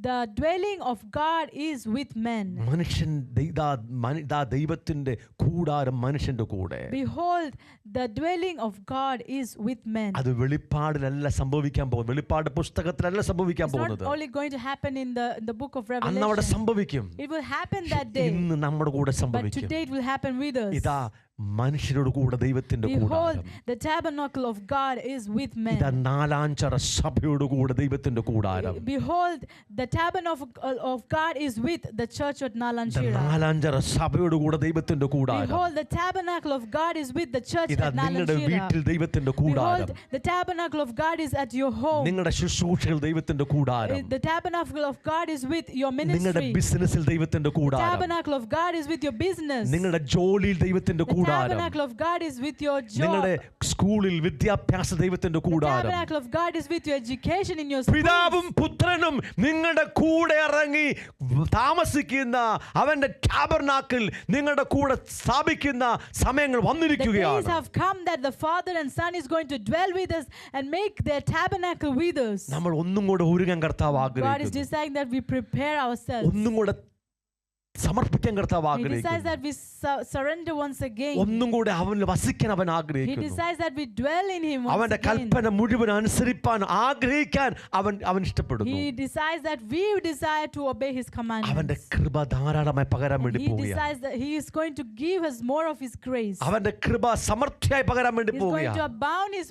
The dwelling of God is with men. മനുഷ്യൻ ഇതാ ദൈവത്തിന്റെ കൂടാരം മനുഷ്യന്റെ കൂടെ. Behold, the dwelling of God is with men. അത് വെളിപ്പാടിലല്ല സംഭവിക്കാൻ പോകുന്നത്, വെളിപ്പാട് പുസ്തകത്തിലല്ല സംഭവിക്കാൻ It's not പോകുന്നത്. only going to happen in the book of അന്ന് അവിടെ Revelation. സംഭവിക്കും. It will happen that day. ഇന്ന് നമ്മുടെ കൂടെ But സംഭവിക്കും. today it will happen with us. ഇതാ മനുഷ്യരോട് കൂടെ ദൈവത്തിന്റെ Behold, കൂടാരം. the tabernacle of God is with men. ഇതാ നാലാഞ്ചറ സഭയോട് കൂടെ ദൈവത്തിന്റെ കൂടാരം. Behold, the tabernacle of God is with the church at Nalanchira. Nalanchira സഭയോട് കൂടെ ദൈവത്തിന്റെ കൂടാരം. Behold, the tabernacle of God is with the church ഇതാ at നിങ്ങളുടെ Nalanchira. വീട്ടിൽ ദൈവത്തിന്റെ കൂടാരം. Behold, the tabernacle of God is at your home. നിങ്ങളുടെ ശുശ്രൂഷയിൽ ദൈവത്തിന്റെ കൂടാരം. The tabernacle of God is with your നിങ്ങളുടെ ministry. ബിസിനസ്സിൽ ദൈവത്തിന്റെ The കൂടാരം. tabernacle of God is with your business. നിങ്ങളുടെ ജോലിയിൽ ദൈവത്തിന്റെ The കൂടാരം. tabernacle of God is with your നിങ്ങളുടെ job. സ്കൂളിൽ വിദ്യാഭ്യാസ ദൈവത്തിന്റെ The കൂടാരം. tabernacle of God is with your education in your school. പിതാവും പുത്രനും നിങ്ങളുടെ കൂടെ ഇറങ്ങി താമസിക്കുന്ന അവന്റെ ടാബർനാക്കിൾ നിങ്ങളുടെ കൂടെ സ്ഥാപിക്കുന്ന സമയങ്ങൾ The days വന്നിരിക്കുകയാണ്. have come that the Father and Son is going to dwell with us and make their tabernacle with us. നമ്മൾ ഒന്നും കൂടെ ഒരുങ്ങാൻ കർത്താവ് God is ആഗ്രഹിക്കുന്നു. deciding that we prepare ourselves. ഒന്നും കൂടെ സമർപ്പിക്കാൻ കർത്താവ് He decides ആഗ്രഹിക്കുന്നു. that we surrender once again. ഒന്നും കൂടെ അവനിൽ വസിക്കാൻ അവൻ He ആഗ്രഹിക്കുന്നു. decides that we dwell in Him once അവന്റെ again. കൽപ്പന മുഴുവൻ അനുസരിപ്പാൻ ആഗ്രഹിക്കാൻ അവൻ ഇഷ്ടപ്പെടുന്നു. He decides that we desire to obey His അവന്റെ commandments. കൃപ ധാരാളമായി പകരാൻ വേണ്ടി He പോവുകയാണ്. decides that He is going to give us more of His grace. അവന്റെ കൃപ സമൃദ്ധിയായി പകരാൻ വേണ്ടി He is going to പോവുകയാണ്. abound His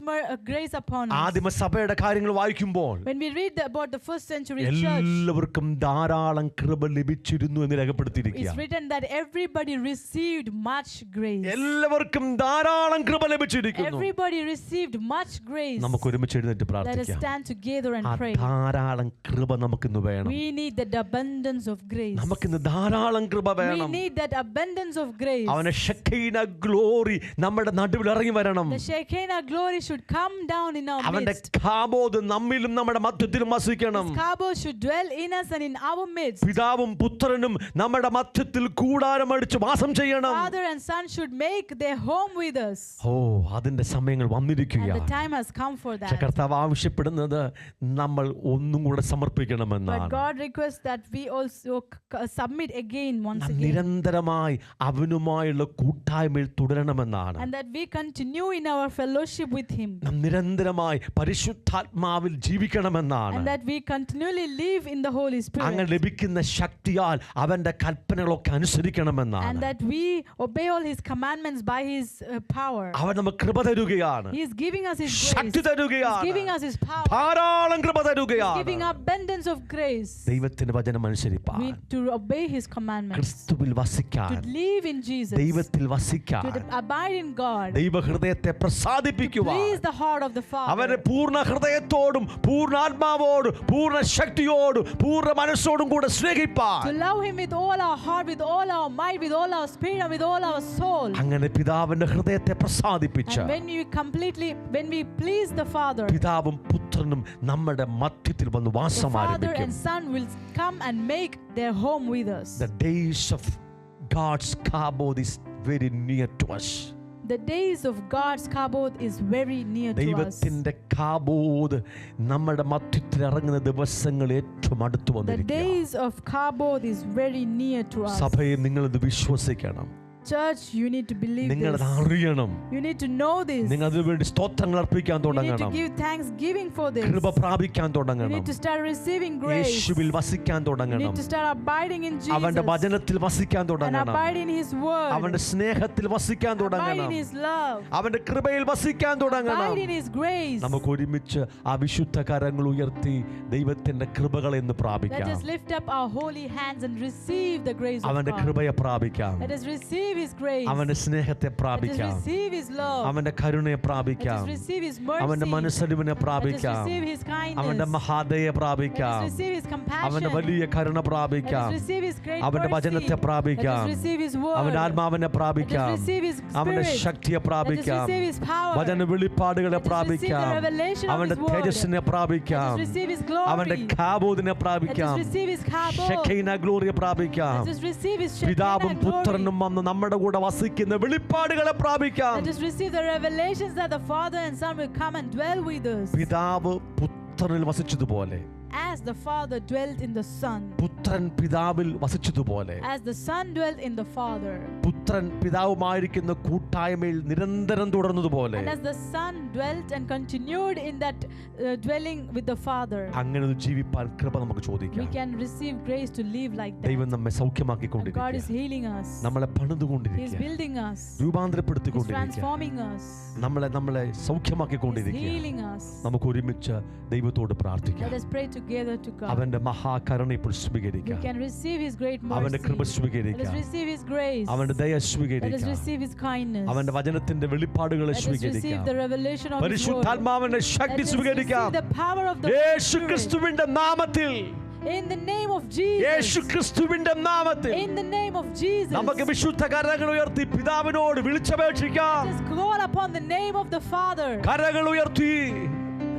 grace upon us. ആദിമ സഭയുടെ കാര്യങ്ങൾ വായിക്കുമ്പോൾ When we read about the first century church, എല്ലാവർക്കും ധാരാളം കൃപ ലഭിച്ചിരുന്നു എന്ന് it's രേഖപ്പെടുത്തിയിരിക്കുകയാണ്. written that everybody received much grace. എല്ലാവർക്കും ധാരാളം കൃപ ലഭിച്ചിരിക്കുന്നു. Everybody received much grace. നമുക്ക് ഒരുമിച്ച് എഴുന്നേറ്റ് Let us പ്രാർത്ഥിക്കാം. stand together and ആ pray. ധാരാളം കൃപ നമുക്കിന്ന് വേണം. We need that abundance of grace. നമുക്കിന്ന് ധാരാളം കൃപ We വേണം. need that abundance of grace. അവന്റെ ഷെക്കീന ഗ്ലോറി നമ്മുടെ നടുവിൽ ഇറങ്ങി വരണം. The Shekinah glory should come down in our അവന്റെ midst. കാബോദ് നമ്മിലും നമ്മുടെ മധ്യത്തിലും വസിക്കണം. His kabod should dwell in us and in our midst. പിതാവും പുത്രനും നമ്മുടെ മധ്യത്തിൽ കൂടാരമടിച്ച് വാസം ചെയ്യണം. Father and Son should make their home with us. ഓ അതിന്റെ സമയങ്ങൾ And the വന്നിരിക്കുകയാണ്. time has come for പക്ഷേ that. കർത്താവ് ആവശ്യപ്പെടുന്നത് നമ്മൾ ഒന്നും കൂടെ But സമർപ്പിക്കണമെന്നാണ്. God requests that we also submit again once നാം again. നിരന്തരമായി അവനുമായുള്ള കൂട്ടായ്മയിൽ തുടരണമെന്നാണ്. And that we continue in our fellowship with Him. നാം നിരന്തരമായി പരിശുദ്ധാത്മാവിൽ ജീവിക്കണമെന്നാണ്. And that we continually live in the Holy അങ്ങനെ Spirit. ലഭിക്കുന്ന ശക്തിയാൽ അവന്റെ കൽപ്പനകളൊക്കെ And അനുസരിക്കണമെന്നാണ്. that we obey all His commandments by His power. അവൻ നമുക്ക് കൃപ തരുകയാണ്. He is giving us His grace. Shakti He is തരുകയാണ്. giving us His power. ധാരാളം കൃപ He is തരുകയാണ്. giving abundance of grace. ദൈവത്തിന്റെ വചനം അനുസരിപ്പാൻ, We to obey His commandments. ക്രിസ്തുവിൽ വസിക്കാൻ, To live in Jesus. ദൈവത്തിൽ വസിക്കാൻ, To abide in God. ദൈവഹൃദയത്തെ പ്രസാദിപ്പിക്കുവാൻ, Please the heart of the അവന്റെ Father. പൂർണ്ണ ഹൃദയത്തോടും പൂർണ്ണ ആത്മാവോടും പൂർണ്ണ ശക്തിയോടും പൂർണ്ണ മനസ്സോടും കൂടെ സ്നേഹിപ്പാൻ, To love Him with all our heart, with all our might, with all our spirit, and with all our soul. അങ്ങനെ പിതാവിന്റെ ഹൃദയത്തെ പ്രസാദിപ്പിച്ച് And when we please the Father, പിതാവും പുത്രനും നമ്മുടെ മധ്യത്തിൽ വന്ന് the വാസം Father ആരംഭിക്കും. and Son will come and make their home with us. The days of God's kabod is very near to us. The days of God's kabod is very near to us. ദൈവത്തിന്റെ കാബോദ് നമ്മുടെ മധ്യത്തിൽ ഇറങ്ങുന്ന ദിവസങ്ങൾ ഏറ്റവും അടുത്തു The വന്നിരിക്കുകയാണ്. days of kabod is very near to us. സഭയെ നിങ്ങളിത് വിശ്വസിക്കണം. Church, you need to believe നിങ്ങളത് this. അറിയണം. You need to know this. നിങ്ങൾ അതിനുവേണ്ടി സ്തോത്രങ്ങൾ അർപ്പിക്കാൻ You need to തുടങ്ങണം. give thanksgiving for this. കൃപ പ്രാപിക്കാൻ You തുടങ്ങണം. need to start receiving grace. യേശുവിൽ വസിക്കാൻ You തുടങ്ങണം. need to start abiding in Jesus. അവന്റെ വചനത്തിൽ വസിക്കാൻ And തുടങ്ങണം. abide in His word. അവന്റെ സ്നേഹത്തിൽ വസിക്കാൻ Abide തുടങ്ങണം. in His love. അവന്റെ കൃപയിൽ വസിക്കാൻ തുടങ്ങണം. Abide in His grace. നമുക്ക് ഒരുമിച്ച് ആ വിശുദ്ധ കരങ്ങൾ ഉയർത്തി ദൈവത്തിന്റെ കൃപകളെ എന്ന് Let പ്രാപിക്കാം. us lift up our holy hands and receive the grace of അവന്റെ God. കൃപയെ പ്രാപിക്കാം. Let us receive His grace. അവന്റെ സ്നേഹത്തെ Let us പ്രാപിക്കാം. receive His love. അവന്റെ കരുണയെ Let പ്രാപിക്കാം. us receive His അവന്റെ mercy. മനസ്സലിവിനെ Let us പ്രാപിക്കാം. receive His അവന്റെ kindness. മഹാദയെ Let us പ്രാപിക്കാം. receive His അവന്റെ compassion. വലിയ കരുണ Let us പ്രാപിക്കാം. receive His great അവന്റെ mercy. വചനത്തെ Let പ്രാപിക്കാം. us receive His word. അവന്റെ ആത്മാവിനെ Let us പ്രാപിക്കാം. receive His അവന്റെ spirit. ശക്തിയെ Let us പ്രാപിക്കാം. receive His power. വചന വെളിപ്പാടുകളെ Let us receive പ്രാപിക്കാം. the revelation of അവന്റെ His word. തേജസ്സിനെ Let പ്രാപിക്കാം. us receive His അവന്റെ glory. കാബോദിനെ Let പ്രാപിക്കാം. us receive His kabod. Shekinah ഗ്ലോറിയെ പ്രാപിക്കാം. Let us receive His പിതാവും Shekinah glory. പുത്രനും വന്ന് നമ്മുടെ കൂടെ വസിക്കുന്ന വെളിപ്പാടുകളെ പ്രാപിക്കാം. Let us receive the revelations that the Father and Son will come and dwell with us. പിതാവ് പുത്രനിൽ വസിച്ചതുപോലെ As as the Father dwelt in the Son, പുത്രൻ പിതാവിൽ വസിച്ചതുപോലെ as the Son dwelt in the Father, പുത്രൻ പിതാവുമായിരിക്കുന്ന കൂട്ടായ്മയിൽ നിരന്തരം തുടർന്നതുപോലെ and as the Son dwelt and continued in that dwelling with the Father, അങ്ങനെ ഒരു ജീവിപ്പാൻ കൃപ നമുക്ക് we ചോദിക്കാം. can receive grace to live like that. ദൈവം നമ്മെ And God is സൗഖ്യമാക്കിക്കൊണ്ടിരിക്കുക, healing us. നമ്മളെ He is പണിതുകൊണ്ടിരിക്കുക, building us. He is രൂപാന്തരപ്പെടുത്തിക്കൊണ്ടിരിക്കുക, transforming us. നമ്മളെ He is സൗഖ്യമാക്കിക്കൊണ്ടിരിക്കുക. healing us. നമുക്ക് ഒരുമിച്ച് ദൈവത്തോട് പ്രാർത്ഥിക്കാം. Let us pray together to God. അവന്റെ മഹാകരുണ ഇപ്പോൾ We സ്വീകരിക്കാം, can receive His great അവന്റെ mercy. കൃപ Let us സ്വീകരിക്കാം, receive His grace. അവന്റെ ദയ Let us സ്വീകരിക്കാം, receive His kindness. അവന്റെ വചനത്തിന്റെ വെളിപ്പാടുകളെ Let us receive സ്വീകരിക്കാം, the revelation of His word. പരിശുദ്ധാത്മാവിന്റെ Let ശക്തി us സ്വീകരിക്കാം. receive the power of the Yeshu Spirit. ക്രിസ്തുവിന്റെ നാമത്തിൽ, In the name of Jesus. യേശു ക്രിസ്തുവിന്റെ നാമത്തിൽ In the name of Jesus. നമുക്ക് വിശുദ്ധ കരങ്ങൾ ഉയർത്തി പിതാവിനോട് വിളിച്ചപേക്ഷിക്കാം. Let us call upon the name of the Father. കരങ്ങൾ ഉയർത്തി,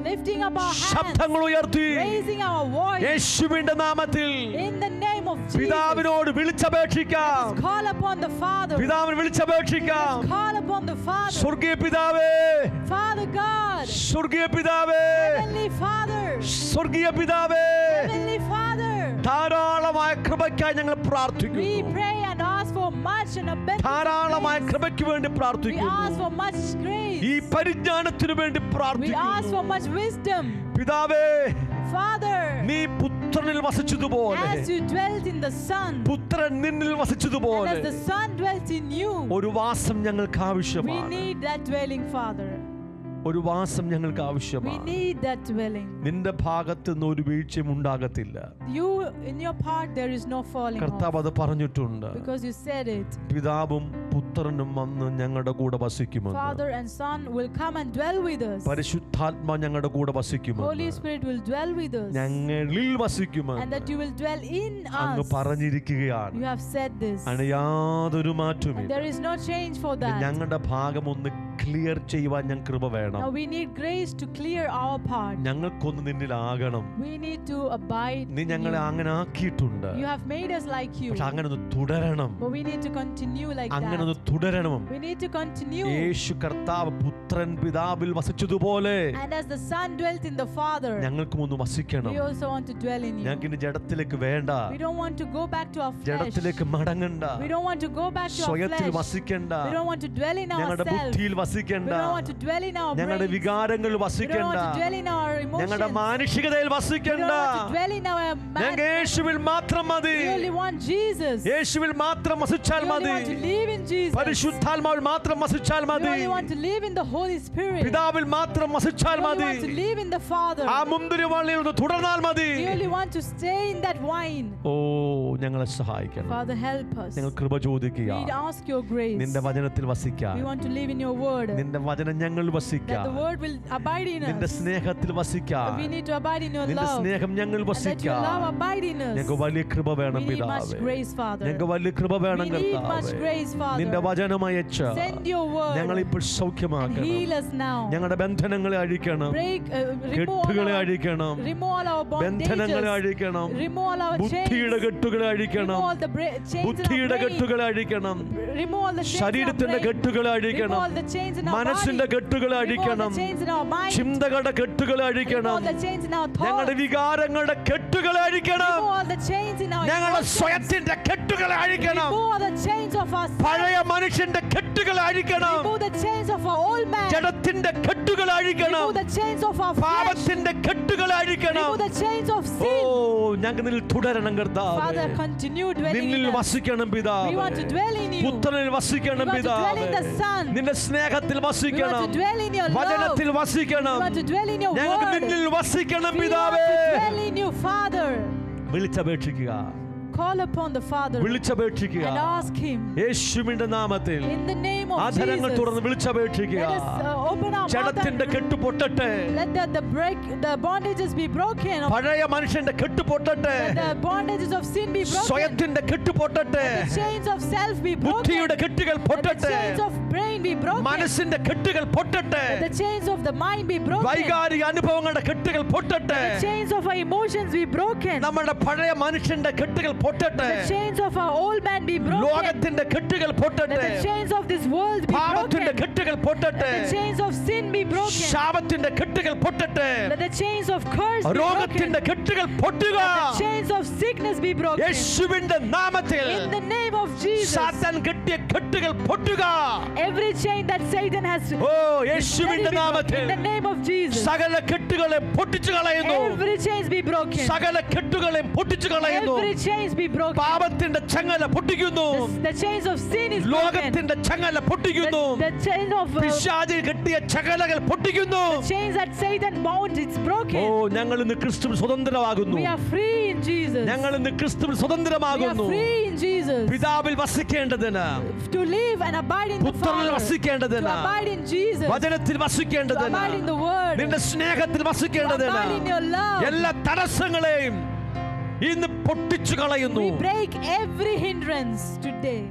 Lifting up our hands. ശബ്ദങ്ങൾ ഉയർത്തി, Raising our voice. യേശുവിന്റെ നാമത്തിൽ In the name of Jesus. പിതാവിനോട് വിളിച്ചപേക്ഷിക്കാം. Call upon the Father. പിതാവിന് വിളിച്ചപേക്ഷിക്കാം. Call upon the Father. സ്വർഗീയ പിതാവേ, Father God. സ്വർഗീയ പിതാവേ, Heavenly Father. സ്വർഗീയ പിതാവേ, Heavenly Father. ധാരാളമായ കൃപയ്ക്കായി ഞങ്ങൾ We പ്രാർത്ഥിക്കുന്നു. pray and ask for much and abundant ധാരാളമായ grace. കൃപയ്ക്ക് വേണ്ടി We ask പ്രാർത്ഥിക്കുന്നു. for much grace. ഈ പരിജ്ഞാനത്തിനു വേണ്ടി We ask പ്രാർത്ഥിക്കുന്നു. for much wisdom. പിതാവേ, Father, നീ പുത്രനിൽ വസിച്ചതുപോലെ, as you dwelt in the Son, പുത്രൻ നിന്നിൽ and വസിച്ചതുപോലെ as the Son dwelt in you, ഒരു വാസം ഞങ്ങൾക്ക് we ആവശ്യമാണ്. need that dwelling, Father. ഒരു വാസം ഞങ്ങൾക്ക് We ആവശ്യമാണ്. need that dwelling. നിന്റെ ഭാഗത്ത് നിന്ന് ഒരു വീഴ്ചയും ഉണ്ടാകത്തില്ല. You, in your part, there is no falling കർത്താവ് off. അത് പറഞ്ഞിട്ടുണ്ട്. Because you said it. പിതാവും പുത്രനും വന്ന് ഞങ്ങളുടെ കൂടെ വസിക്കുമെന്ന്. Father and Son will come and dwell with us. പരിശുദ്ധാത്മ ഞങ്ങളുടെ കൂടെ Holy വസിക്കുമെന്ന്. Spirit will dwell with us. ഞങ്ങളിൽ And വസിക്കുമെന്ന് that you will dwell in അങ്ങ് us. പറഞ്ഞിരിക്കുകയാണ്. You have said this. അതിന് യാതൊരു And മാറ്റവുമില്ല. there is no change for that. ഞങ്ങളുടെ ഭാഗം ഒന്ന് ക്ലിയർ ചെയ്യുവാൻ ഞാൻ കൃപ വേണം. Now we need grace to clear our part. ഞങ്ങൾക്കൊന്ന് നിന്നിലാകണം. We need to abide നീ in ഞങ്ങളെ you. അങ്ങനെ ആക്കിയിട്ടുണ്ട്. You have made us like you. പക്ഷെ അങ്ങനെ ഒന്ന് തുടരണം. But we need to continue like അങ്ങനെ ഒന്ന് that. തുടരണം. We need to continue. യേശു കർത്താവ് പുത്രൻ പിതാവിൽ വസിച്ചതുപോലെ And as the Son dwelt in the Father, ഞങ്ങൾക്കും ഒന്ന് വസിക്കണം. we also want to dwell in you. ഞങ്ങൾക്ക് ഇനി ജഡത്തിലേക്ക് വേണ്ട, We don't want to go back to our flesh. ജഡത്തിലേക്ക് മടങ്ങണ്ട, We don't want to go back to our സ്വയത്തിൽ flesh. വസിക്കണ്ട, We don't want to dwell in ഞങ്ങളുടെ ourselves. ബുദ്ധിയിൽ We വസിക്കണ്ട, don't want to dwell in our ഞങ്ങളുടെ brains. വികാരങ്ങൾ We don't വസിക്കണ്ട, want to dwell in our ഞങ്ങളുടെ emotions. മാനുഷികതയിൽ We don't വസിക്കണ്ട. want to dwell in our ഞങ്ങൾക്ക് യേശുവിൽ മാത്രം മതി. We only want Jesus. യേശുവിൽ മാത്രം വസിച്ചാൽ We only മതി. want to live in Jesus. പരിശുദ്ധാത്മാവിൽ മാത്രം വസിച്ചാൽ We മതി. only want to live in the Holy Spirit. പിതാവിൽ മാത്രം വസിച്ചാൽ We only മതി. want to live in the Father. ആ മുന്തിരി വള്ളിയിൽ ഒന്ന് തുടർന്നാൽ മതി. We only want to stay in that wine. ഓ, ഞങ്ങളെ സഹായിക്കണം. Father, help us. ഞങ്ങൾ കൃപ ചോദിക്കുക. We ask your grace. നിന്റെ വചനത്തിൽ വസിക്കാൻ, We want to live in your word. നിന്റെ വചനം ഞങ്ങൾ That വസിക്കാൻ, the word will abide in നിന്റെ us. സ്നേഹത്തിൽ വസിക്കാൻ, We need to abide in your നിന്റെ love. സ്നേഹം ഞങ്ങൾ And let your വസിക്കാൻ love abide in us. ഞങ്ങൾക്ക് വലിയ കൃപ വേണം We need much പിതാവേ. grace, Father. ഞങ്ങൾക്ക് വലിയ കൃപ വേണം We need much കർത്താവേ. grace, Father. നിന്റെ വചനം അയച്ച് Send your word ഞങ്ങളിപ്പോൾ and സൗഖ്യമാക്കണം. heal us now. ഞങ്ങളുടെ ബന്ധനങ്ങളെ അഴിക്കണം, Remove കെട്ടുകളെ അഴിക്കണം, all our ബന്ധനങ്ങളെ bondages. അഴിക്കണം, Remove all our ബുദ്ധിയുടെ chains. കെട്ടുകളെ അഴിക്കണം, Remove all the chains in our ബുദ്ധിയുടെ brain. കെട്ടുകളെ അഴിക്കണം, Remove all the chains in our ശരീരത്തിന്റെ brain. കെട്ടുകളെ Remove അഴിക്കണം, all the chains in our മനസ്സിന്റെ body. കെട്ടുകളെ Remove all അഴിക്കണം, the chains in our mind. ചിന്തകളുടെ കെട്ടുകളെ Remove അഴിക്കണം, all the chains in our ഞങ്ങളുടെ thoughts. വികാരങ്ങളുടെ കെട്ടുകളെ അഴിക്കണം, Remove all the chains in our ഞങ്ങളുടെ emotions. സ്വയത്തിന്റെ കെട്ടുകളെ അഴിക്കണം, Remove all the chains of our പഴയ മനുഷ്യന്റെ കെട്ടുകളെ അഴിക്കണം, Remove the chains of our old man. ജഡത്തിന്റെ കെട്ടുകളെ അഴിക്കണം, Remove the chains of our flesh. പാപത്തിന്റെ കെട്ടുകളെ അഴിക്കണം. Remove the chains of oh, sin. ഞങ്ങൾക്ക് നിന്നിൽ തുടരണം കർത്താവേ. Father, continue dwelling നിന്നിൽ in us. വസിക്കണം We പിതാവേ. want to dwell in you. പുത്രനിൽ വസിക്കണം We want to dwell പിതാവേ. in the Son. നിന്റെ സ്നേഹത്തിൽ We want വസിക്കണം, to dwell in your love. വചനത്തിൽ We വസിക്കണം. want to dwell in your ഞങ്ങൾക്ക് word. നിന്നിൽ വസിക്കണം We want പിതാവേ. to dwell in you, Father. വിളിച്ചപേക്ഷിക്കുക, Call upon the Father വിളിച്ചപേക്ഷിക്കുക. and ask Him. യേശുവിന്റെ നാമത്തിൽ In the name of ആധരങ്ങൾ Jesus. തുറന്ന് വിളിച്ചപേക്ഷിക്കുക. Let us open our mouth ജഡത്തിന്റെ and കെട്ട് പൊട്ടട്ടെ, let the bondages be broken. പഴയ മനുഷ്യന്റെ കെട്ട് പൊട്ടട്ടെ, Let the bondages of sin be broken. സ്വയത്തിന്റെ കെട്ട് പൊട്ടട്ടെ, The chains of self be broken. ബുദ്ധിയുടെ കെട്ടുകൾ Let the പൊട്ടട്ടെ, chains of brain be broken. മനസ്സിന്റെ കെട്ടുകൾ പൊട്ടട്ടെ, Let the chains of the mind be broken. വൈകാരിക അനുഭവങ്ങളുടെ കെട്ടുകൾ പൊട്ടട്ടെ, The chains of our emotions be broken. നമ്മുടെ പഴയ മനുഷ്യന്റെ കെട്ടുകൾ പൊട്ടട്ടെ. The chains of our old man be broken. ലോകത്തിന്റെ കെട്ടുകൾ Let പൊട്ടട്ടെ. the chains of this world be പാപത്തിന്റെ broken. കെട്ടുകൾ പൊട്ടട്ടെ. Let the chains of sin be broken. ശാപത്തിന്റെ കെട്ടുകൾ പൊട്ടട്ടെ. Let the chains of curse be broken. രോഗത്തിന്റെ കെട്ടുകൾ പൊട്ടുക. Let the chains of sickness be broken. യേശുവിന്റെ നാമത്തിൽ In the name of Jesus. സാത്താൻ കെട്ടിയ കെട്ടുകൾ പൊട്ടുക. Every chain that Satan has ഓ യേശുവിന്റെ നാമത്തിൽ in the name of Jesus. സകല കെട്ടുകളെ പൊട്ടിച്ചു കളയുന്നു. Every chains be broken. സകല കെട്ടുകളെ പൊട്ടിച്ചു കളയുന്നു. Every chains be broken. പാപത്തിന്റെ ചങ്ങല പൊട്ടിക്കുന്നു. The chains of sin is broken. ലോകത്തിന്റെ ചങ്ങല പൊട്ടിക്കുന്നു. The chain of പിശാച് കെട്ടിയ ചങ്ങലകൾ പൊട്ടിക്കുന്നു. the chains that Satan bound, it's broken. ഓ ഞങ്ങൾ ഇന്ന് ക്രിസ്തുവിൽ സ്വതന്ത്രമാകുന്നു. We are free in Jesus. ഞങ്ങൾ ഇന്ന് ക്രിസ്തുവിൽ We are സ്വതന്ത്രമാകുന്നു. free in Jesus. പിതാവിൽ വസിക്കേണ്ടതിന്, To live and abide in the പുത്രനിൽ Father. To വസിക്കേണ്ടതിന്, abide in Jesus. വചനത്തിൽ To വസിക്കേണ്ടതിന്, abide in the Word. നിന്റെ സ്നേഹത്തിൽ To വസിക്കേണ്ടതിന് abide in your love. എല്ലാ തടസ്സങ്ങളെയും ഇന്ന് പൊട്ടിച്ചു കളയുന്നു. We break every hindrance today.